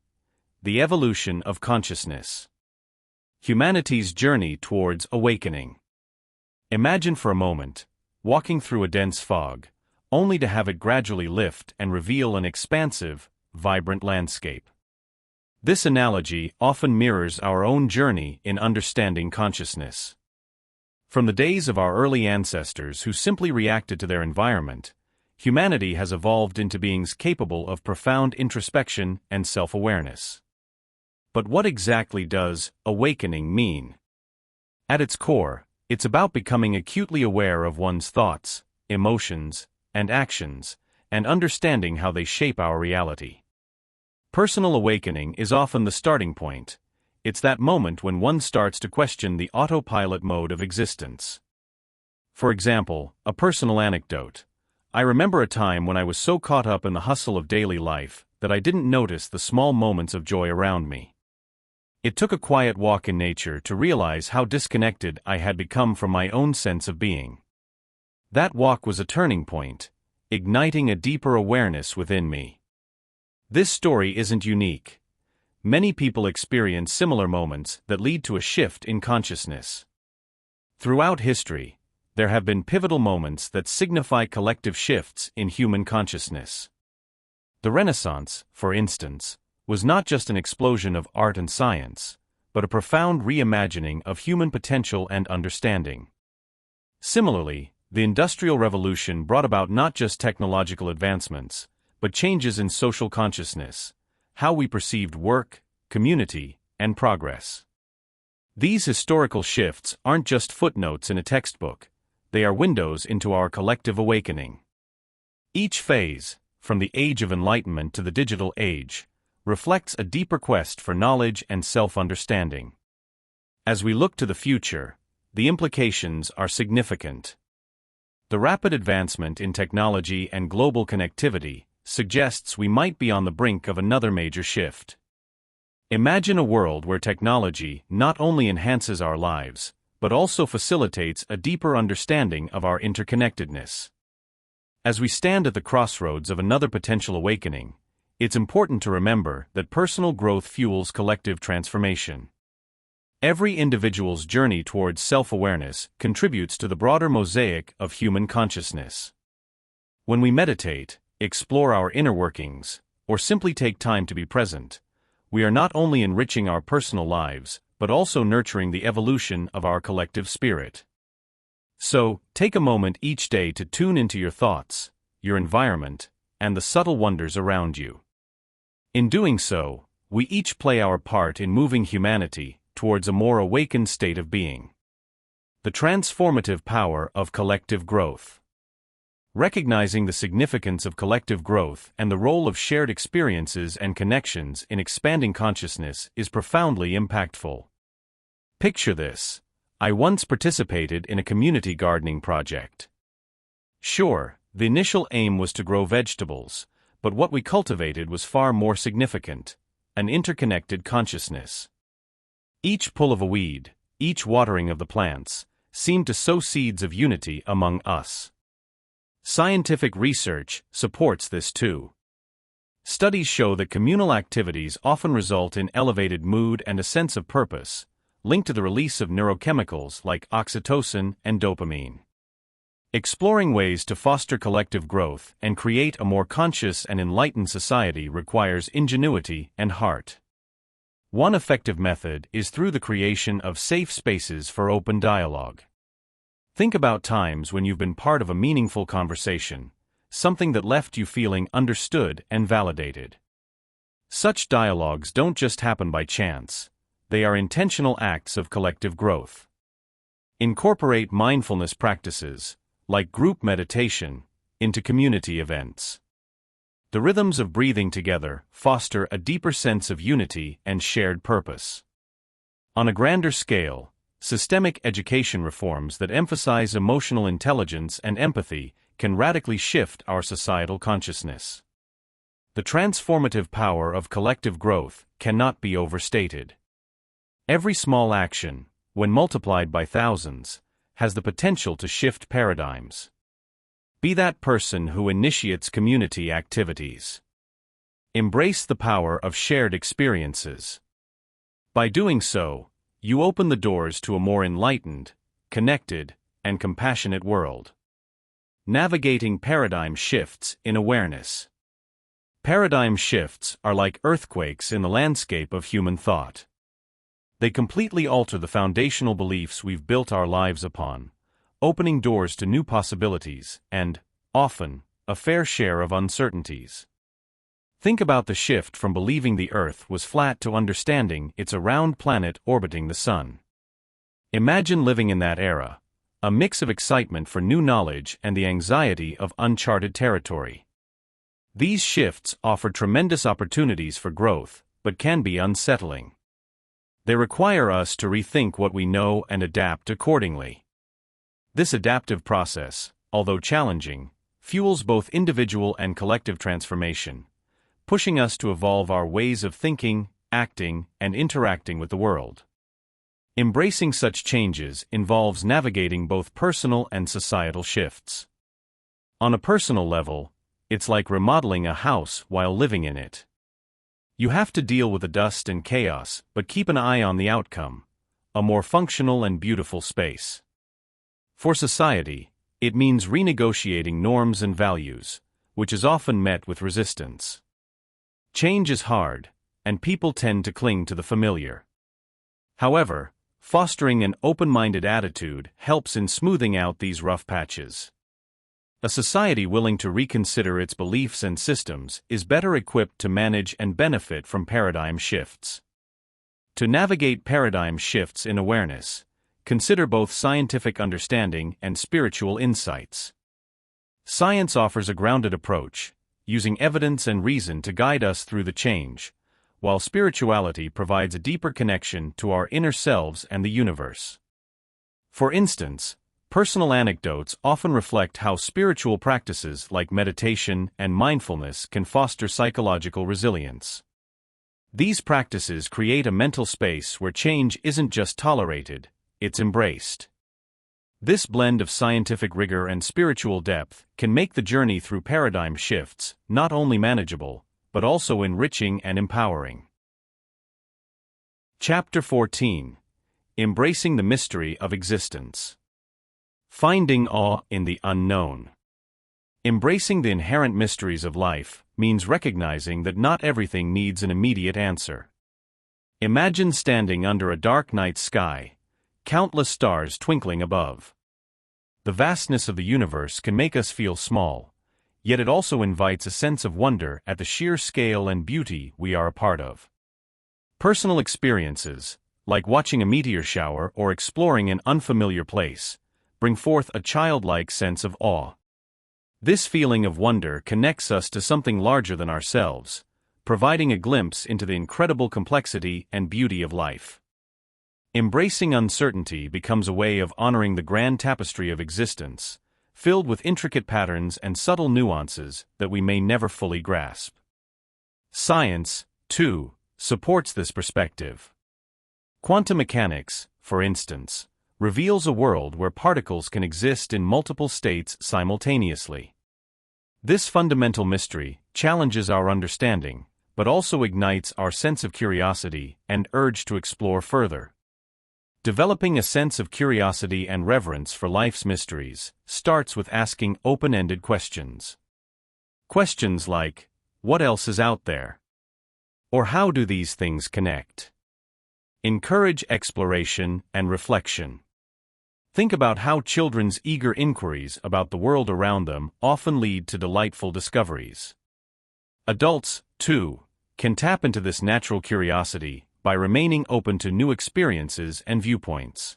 The Evolution of Consciousness. Humanity's Journey Towards Awakening. Imagine for a moment, walking through a dense fog, only to have it gradually lift and reveal an expansive, vibrant landscape. This analogy often mirrors our own journey in understanding consciousness. From the days of our early ancestors who simply reacted to their environment, humanity has evolved into beings capable of profound introspection and self-awareness. But what exactly does awakening mean? At its core, it's about becoming acutely aware of one's thoughts, emotions, and actions, and understanding how they shape our reality. Personal awakening is often the starting point. It's that moment when one starts to question the autopilot mode of existence. For example, a personal anecdote. I remember a time when I was so caught up in the hustle of daily life that I didn't notice the small moments of joy around me. It took a quiet walk in nature to realize how disconnected I had become from my own sense of being. That walk was a turning point, igniting a deeper awareness within me. This story isn't unique. Many people experience similar moments that lead to a shift in consciousness. Throughout history, there have been pivotal moments that signify collective shifts in human consciousness. The Renaissance, for instance, was not just an explosion of art and science, but a profound reimagining of human potential and understanding. Similarly, the Industrial Revolution brought about not just technological advancements, but changes in social consciousness, how we perceived work, community, and progress. These historical shifts aren't just footnotes in a textbook, they are windows into our collective awakening. Each phase, from the Age of Enlightenment to the digital age, reflects a deeper quest for knowledge and self-understanding. As we look to the future, the implications are significant. The rapid advancement in technology and global connectivity suggests we might be on the brink of another major shift. Imagine a world where technology not only enhances our lives, but also facilitates a deeper understanding of our interconnectedness. As we stand at the crossroads of another potential awakening, it's important to remember that personal growth fuels collective transformation. Every individual's journey towards self-awareness contributes to the broader mosaic of human consciousness. When we meditate, explore our inner workings, or simply take time to be present, we are not only enriching our personal lives, but also nurturing the evolution of our collective spirit. So, take a moment each day to tune into your thoughts, your environment, and the subtle wonders around you. In doing so, we each play our part in moving humanity towards a more awakened state of being. The transformative power of collective growth. Recognizing the significance of collective growth and the role of shared experiences and connections in expanding consciousness is profoundly impactful. Picture this. I once participated in a community gardening project. Sure, the initial aim was to grow vegetables, but what we cultivated was far more significant: an interconnected consciousness. Each pull of a weed, each watering of the plants, seemed to sow seeds of unity among us. Scientific research supports this too. Studies show that communal activities often result in elevated mood and a sense of purpose, linked to the release of neurochemicals like oxytocin and dopamine. Exploring ways to foster collective growth and create a more conscious and enlightened society requires ingenuity and heart. One effective method is through the creation of safe spaces for open dialogue. Think about times when you've been part of a meaningful conversation, something that left you feeling understood and validated. Such dialogues don't just happen by chance, they are intentional acts of collective growth. Incorporate mindfulness practices, like group meditation, into community events. The rhythms of breathing together foster a deeper sense of unity and shared purpose. On a grander scale, systemic education reforms that emphasize emotional intelligence and empathy can radically shift our societal consciousness. The transformative power of collective growth cannot be overstated. Every small action, when multiplied by thousands, has the potential to shift paradigms. Be that person who initiates community activities. Embrace the power of shared experiences. By doing so, you open the doors to a more enlightened, connected, and compassionate world. Navigating paradigm shifts in awareness. Paradigm shifts are like earthquakes in the landscape of human thought. They completely alter the foundational beliefs we've built our lives upon, opening doors to new possibilities and, often, a fair share of uncertainties. Think about the shift from believing the Earth was flat to understanding it's a round planet orbiting the Sun. Imagine living in that era, a mix of excitement for new knowledge and the anxiety of uncharted territory. These shifts offer tremendous opportunities for growth, but can be unsettling. They require us to rethink what we know and adapt accordingly. This adaptive process, although challenging, fuels both individual and collective transformation, pushing us to evolve our ways of thinking, acting, and interacting with the world. Embracing such changes involves navigating both personal and societal shifts. On a personal level, it's like remodeling a house while living in it. You have to deal with the dust and chaos, but keep an eye on the outcome, a more functional and beautiful space. For society, it means renegotiating norms and values, which is often met with resistance. Change is hard, and people tend to cling to the familiar. However, fostering an open-minded attitude helps in smoothing out these rough patches. A society willing to reconsider its beliefs and systems is better equipped to manage and benefit from paradigm shifts. To navigate paradigm shifts in awareness, consider both scientific understanding and spiritual insights. Science offers a grounded approach, using evidence and reason to guide us through the change, while spirituality provides a deeper connection to our inner selves and the universe. For instance, personal anecdotes often reflect how spiritual practices like meditation and mindfulness can foster psychological resilience. These practices create a mental space where change isn't just tolerated, it's embraced. This blend of scientific rigor and spiritual depth can make the journey through paradigm shifts not only manageable, but also enriching and empowering. Chapter 14: Embracing the Mystery of Existence. Finding awe in the unknown. Embracing the inherent mysteries of life means recognizing that not everything needs an immediate answer. Imagine standing under a dark night sky, countless stars twinkling above. The vastness of the universe can make us feel small, yet it also invites a sense of wonder at the sheer scale and beauty we are a part of. Personal experiences, like watching a meteor shower or exploring an unfamiliar place, bring forth a childlike sense of awe. This feeling of wonder connects us to something larger than ourselves, providing a glimpse into the incredible complexity and beauty of life. Embracing uncertainty becomes a way of honoring the grand tapestry of existence, filled with intricate patterns and subtle nuances that we may never fully grasp. Science, too, supports this perspective. Quantum mechanics, for instance, reveals a world where particles can exist in multiple states simultaneously. This fundamental mystery challenges our understanding, but also ignites our sense of curiosity and urge to explore further. Developing a sense of curiosity and reverence for life's mysteries starts with asking open-ended questions. Questions like, what else is out there? Or how do these things connect? Encourage exploration and reflection. Think about how children's eager inquiries about the world around them often lead to delightful discoveries. Adults, too, can tap into this natural curiosity by remaining open to new experiences and viewpoints.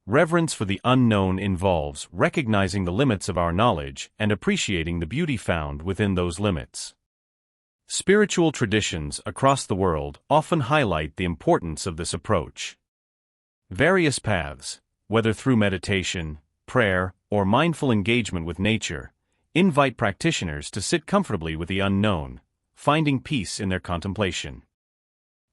Reverence for the unknown involves recognizing the limits of our knowledge and appreciating the beauty found within those limits. Spiritual traditions across the world often highlight the importance of this approach. Various paths, whether through meditation, prayer, or mindful engagement with nature, invite practitioners to sit comfortably with the unknown, finding peace in their contemplation.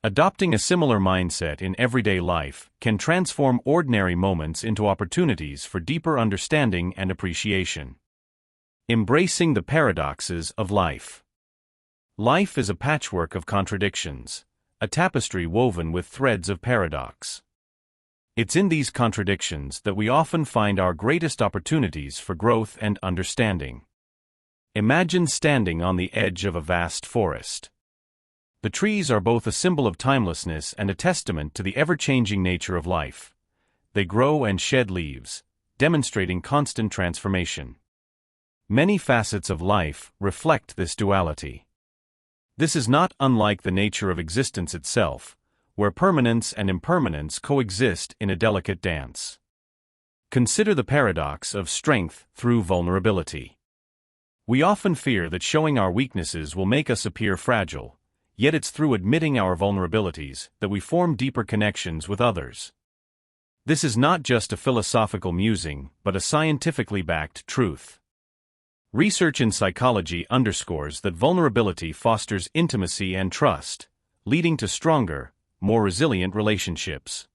Adopting a similar mindset in everyday life can transform ordinary moments into opportunities for deeper understanding and appreciation. Embracing the paradoxes of life. Life is a patchwork of contradictions, a tapestry woven with threads of paradox. It's in these contradictions that we often find our greatest opportunities for growth and understanding. Imagine standing on the edge of a vast forest. The trees are both a symbol of timelessness and a testament to the ever-changing nature of life. They grow and shed leaves, demonstrating constant transformation. Many facets of life reflect this duality. This is not unlike the nature of existence itself, where permanence and impermanence coexist in a delicate dance. Consider the paradox of strength through vulnerability. We often fear that showing our weaknesses will make us appear fragile, yet it's through admitting our vulnerabilities that we form deeper connections with others. This is not just a philosophical musing, but a scientifically backed truth. Research in psychology underscores that vulnerability fosters intimacy and trust, leading to stronger, more resilient relationships.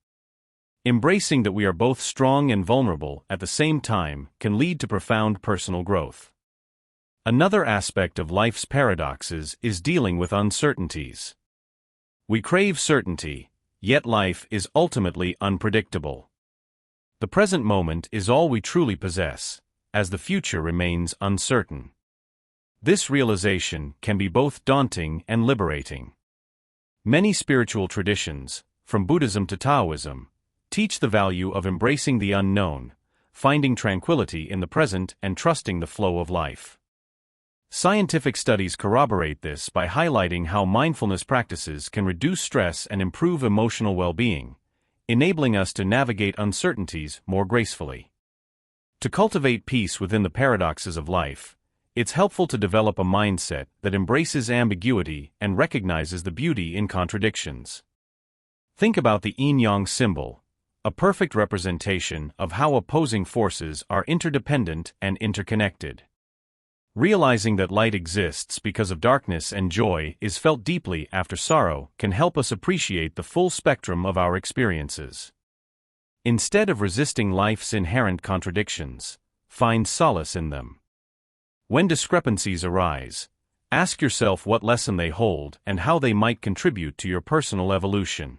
Embracing that we are both strong and vulnerable at the same time can lead to profound personal growth. Another aspect of life's paradoxes is dealing with uncertainties. We crave certainty, yet life is ultimately unpredictable. The present moment is all we truly possess, as the future remains uncertain. This realization can be both daunting and liberating. Many spiritual traditions, from Buddhism to Taoism, teach the value of embracing the unknown, finding tranquility in the present and trusting the flow of life. Scientific studies corroborate this by highlighting how mindfulness practices can reduce stress and improve emotional well-being, enabling us to navigate uncertainties more gracefully. To cultivate peace within the paradoxes of life, it's helpful to develop a mindset that embraces ambiguity and recognizes the beauty in contradictions. Think about the yin-yang symbol, a perfect representation of how opposing forces are interdependent and interconnected. Realizing that light exists because of darkness and joy is felt deeply after sorrow can help us appreciate the full spectrum of our experiences. Instead of resisting life's inherent contradictions, find solace in them. When discrepancies arise, ask yourself what lesson they hold and how they might contribute to your personal evolution.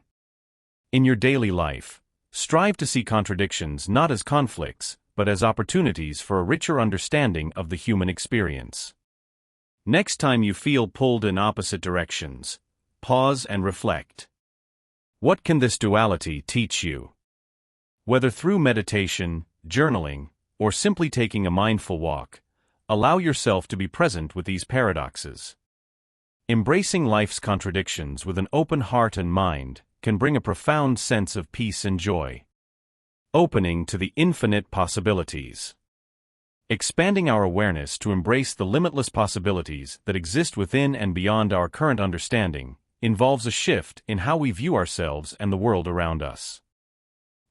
In your daily life, strive to see contradictions not as conflicts, but as opportunities for a richer understanding of the human experience. Next time you feel pulled in opposite directions, pause and reflect. What can this duality teach you? Whether through meditation, journaling, or simply taking a mindful walk, allow yourself to be present with these paradoxes. Embracing life's contradictions with an open heart and mind can bring a profound sense of peace and joy. Opening to the infinite possibilities. Expanding our awareness to embrace the limitless possibilities that exist within and beyond our current understanding involves a shift in how we view ourselves and the world around us.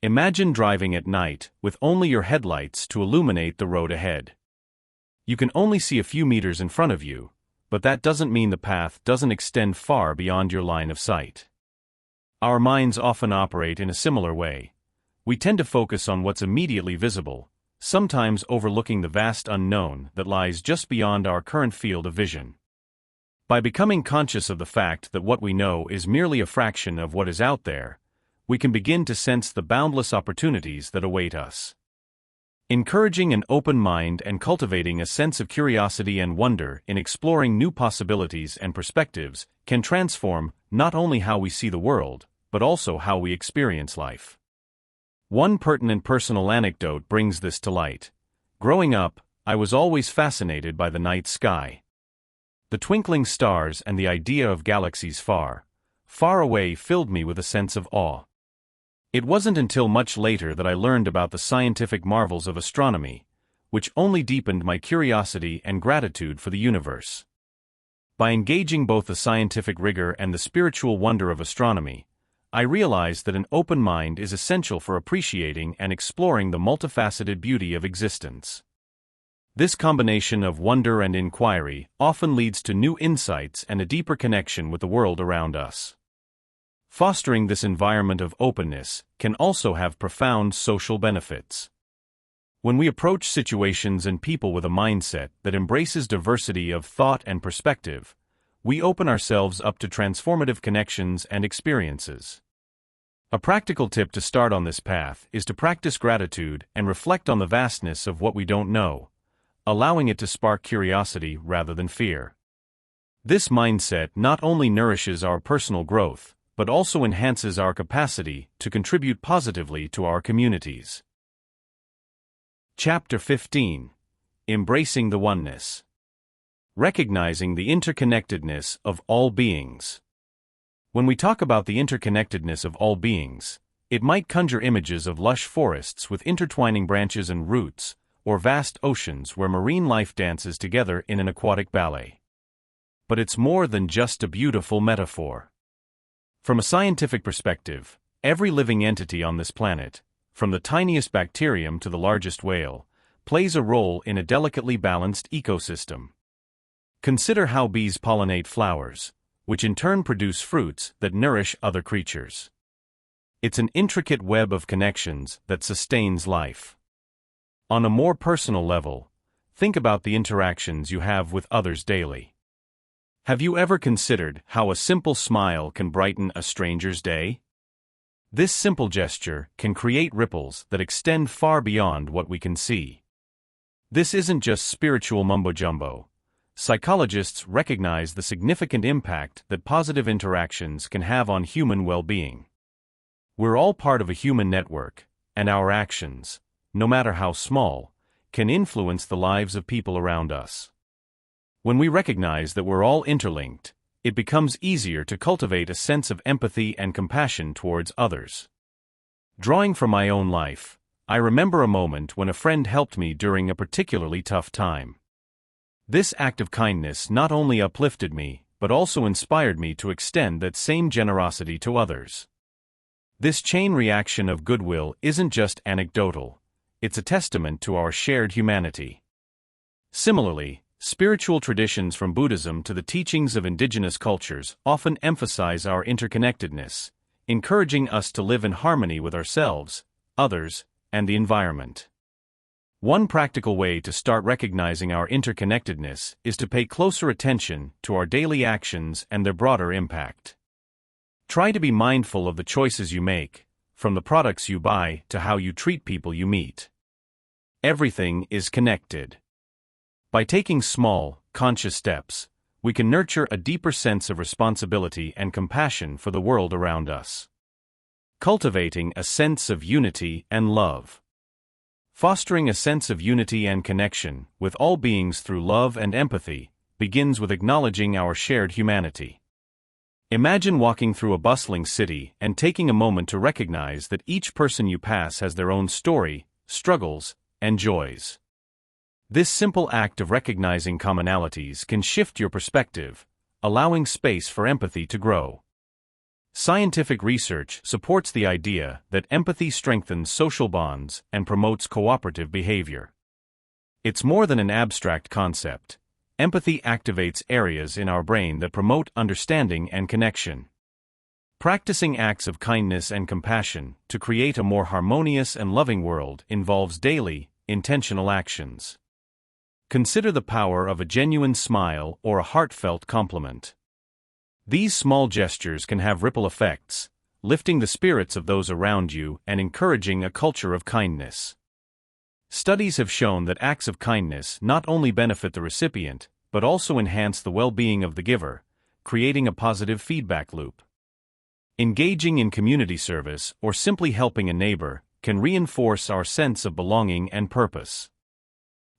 Imagine driving at night with only your headlights to illuminate the road ahead. You can only see a few meters in front of you, but that doesn't mean the path doesn't extend far beyond your line of sight. Our minds often operate in a similar way. We tend to focus on what's immediately visible, sometimes overlooking the vast unknown that lies just beyond our current field of vision. By becoming conscious of the fact that what we know is merely a fraction of what is out there, we can begin to sense the boundless opportunities that await us. Encouraging an open mind and cultivating a sense of curiosity and wonder in exploring new possibilities and perspectives can transform not only how we see the world, but also how we experience life. One pertinent personal anecdote brings this to light. Growing up, I was always fascinated by the night sky. The twinkling stars and the idea of galaxies far, far away filled me with a sense of awe. It wasn't until much later that I learned about the scientific marvels of astronomy, which only deepened my curiosity and gratitude for the universe. By engaging both the scientific rigor and the spiritual wonder of astronomy, I realized that an open mind is essential for appreciating and exploring the multifaceted beauty of existence. This combination of wonder and inquiry often leads to new insights and a deeper connection with the world around us. Fostering this environment of openness can also have profound social benefits. When we approach situations and people with a mindset that embraces diversity of thought and perspective, we open ourselves up to transformative connections and experiences. A practical tip to start on this path is to practice gratitude and reflect on the vastness of what we don't know, allowing it to spark curiosity rather than fear. This mindset not only nourishes our personal growth, but also enhances our capacity to contribute positively to our communities. Chapter 15. Embracing the Oneness. Recognizing the interconnectedness of all beings. When we talk about the interconnectedness of all beings, it might conjure images of lush forests with intertwining branches and roots, or vast oceans where marine life dances together in an aquatic ballet. But it's more than just a beautiful metaphor. From a scientific perspective, every living entity on this planet, from the tiniest bacterium to the largest whale, plays a role in a delicately balanced ecosystem. Consider how bees pollinate flowers, which in turn produce fruits that nourish other creatures. It's an intricate web of connections that sustains life. On a more personal level, think about the interactions you have with others daily. Have you ever considered how a simple smile can brighten a stranger's day? This simple gesture can create ripples that extend far beyond what we can see. This isn't just spiritual mumbo-jumbo. Psychologists recognize the significant impact that positive interactions can have on human well-being. We're all part of a human network, and our actions, no matter how small, can influence the lives of people around us. When we recognize that we're all interlinked, it becomes easier to cultivate a sense of empathy and compassion towards others. Drawing from my own life, I remember a moment when a friend helped me during a particularly tough time. This act of kindness not only uplifted me, but also inspired me to extend that same generosity to others. This chain reaction of goodwill isn't just anecdotal, it's a testament to our shared humanity. Similarly, spiritual traditions from Buddhism to the teachings of indigenous cultures often emphasize our interconnectedness, encouraging us to live in harmony with ourselves, others, and the environment. One practical way to start recognizing our interconnectedness is to pay closer attention to our daily actions and their broader impact. Try to be mindful of the choices you make, from the products you buy to how you treat people you meet. Everything is connected. By taking small, conscious steps, we can nurture a deeper sense of responsibility and compassion for the world around us. Cultivating a sense of unity and love. Fostering a sense of unity and connection with all beings through love and empathy begins with acknowledging our shared humanity. Imagine walking through a bustling city and taking a moment to recognize that each person you pass has their own story, struggles, and joys. This simple act of recognizing commonalities can shift your perspective, allowing space for empathy to grow. Scientific research supports the idea that empathy strengthens social bonds and promotes cooperative behavior. It's more than an abstract concept. Empathy activates areas in our brain that promote understanding and connection. Practicing acts of kindness and compassion to create a more harmonious and loving world involves daily, intentional actions. Consider the power of a genuine smile or a heartfelt compliment. These small gestures can have ripple effects, lifting the spirits of those around you and encouraging a culture of kindness. Studies have shown that acts of kindness not only benefit the recipient, but also enhance the well-being of the giver, creating a positive feedback loop. Engaging in community service or simply helping a neighbor can reinforce our sense of belonging and purpose.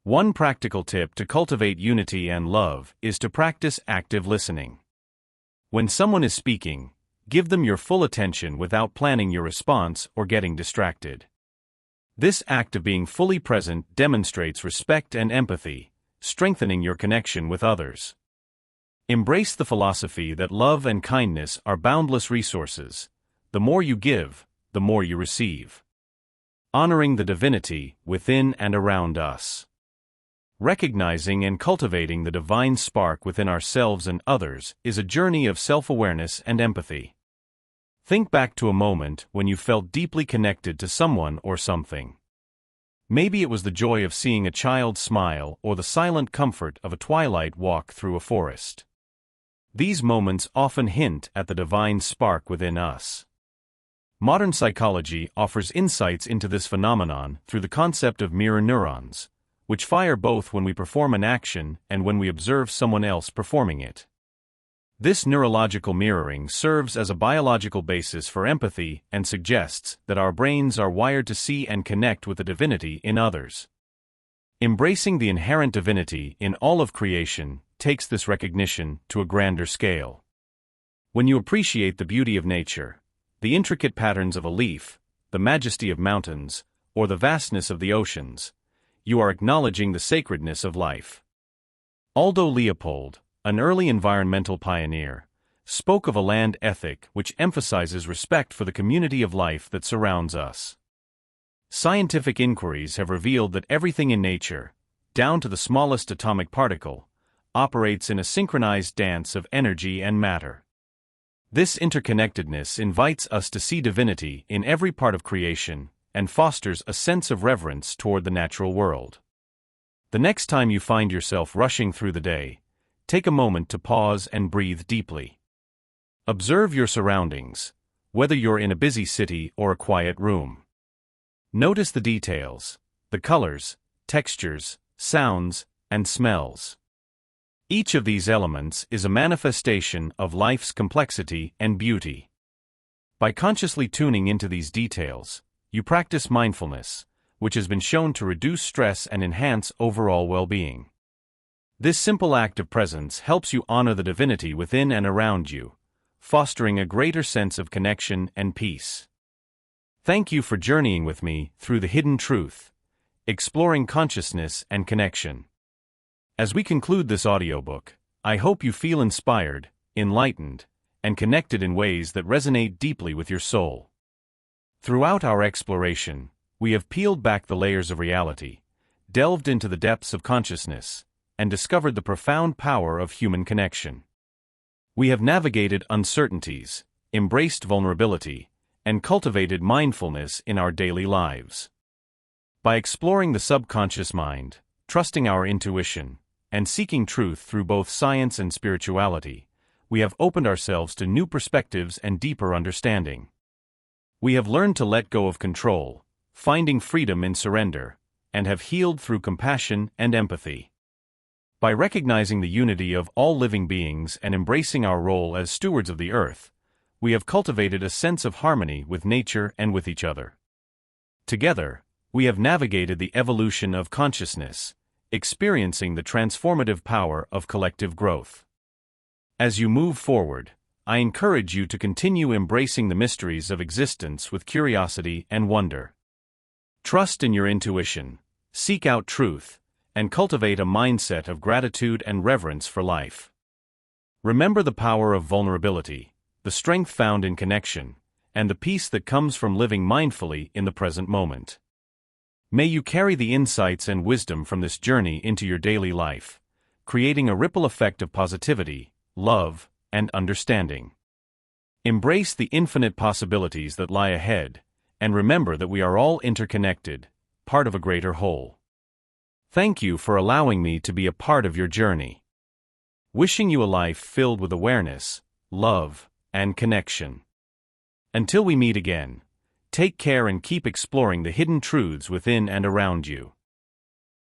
One practical tip to cultivate unity and love is to practice active listening. When someone is speaking, give them your full attention without planning your response or getting distracted. This act of being fully present demonstrates respect and empathy, strengthening your connection with others. Embrace the philosophy that love and kindness are boundless resources. The more you give, the more you receive. Honoring the divinity within and around us. Recognizing and cultivating the divine spark within ourselves and others is a journey of self-awareness and empathy. Think back to a moment when you felt deeply connected to someone or something. Maybe it was the joy of seeing a child smile or the silent comfort of a twilight walk through a forest. These moments often hint at the divine spark within us. Modern psychology offers insights into this phenomenon through the concept of mirror neurons, which fire both when we perform an action and when we observe someone else performing it. This neurological mirroring serves as a biological basis for empathy and suggests that our brains are wired to see and connect with the divinity in others. Embracing the inherent divinity in all of creation takes this recognition to a grander scale. When you appreciate the beauty of nature, the intricate patterns of a leaf, the majesty of mountains, or the vastness of the oceans, you are acknowledging the sacredness of life. Aldo Leopold, an early environmental pioneer, spoke of a land ethic which emphasizes respect for the community of life that surrounds us. Scientific inquiries have revealed that everything in nature, down to the smallest atomic particle, operates in a synchronized dance of energy and matter. This interconnectedness invites us to see divinity in every part of creation and fosters a sense of reverence toward the natural world. The next time you find yourself rushing through the day, take a moment to pause and breathe deeply. Observe your surroundings, whether you're in a busy city or a quiet room. Notice the details, the colors, textures, sounds, and smells. Each of these elements is a manifestation of life's complexity and beauty. By consciously tuning into these details, you practice mindfulness, which has been shown to reduce stress and enhance overall well-being. This simple act of presence helps you honor the divinity within and around you, fostering a greater sense of connection and peace. Thank you for journeying with me through the hidden truth, exploring consciousness and connection. As we conclude this audiobook, I hope you feel inspired, enlightened, and connected in ways that resonate deeply with your soul. Throughout our exploration, we have peeled back the layers of reality, delved into the depths of consciousness, and discovered the profound power of human connection. We have navigated uncertainties, embraced vulnerability, and cultivated mindfulness in our daily lives. By exploring the subconscious mind, trusting our intuition, and seeking truth through both science and spirituality, we have opened ourselves to new perspectives and deeper understanding. We have learned to let go of control, finding freedom in surrender, and have healed through compassion and empathy. By recognizing the unity of all living beings and embracing our role as stewards of the earth, we have cultivated a sense of harmony with nature and with each other. Together, we have navigated the evolution of consciousness, experiencing the transformative power of collective growth. As you move forward, I encourage you to continue embracing the mysteries of existence with curiosity and wonder. Trust in your intuition, seek out truth, and cultivate a mindset of gratitude and reverence for life. Remember the power of vulnerability, the strength found in connection, and the peace that comes from living mindfully in the present moment. May you carry the insights and wisdom from this journey into your daily life, creating a ripple effect of positivity, love, and understanding. Embrace the infinite possibilities that lie ahead, and remember that we are all interconnected, part of a greater whole. Thank you for allowing me to be a part of your journey. Wishing you a life filled with awareness, love, and connection. Until we meet again, take care and keep exploring the hidden truths within and around you.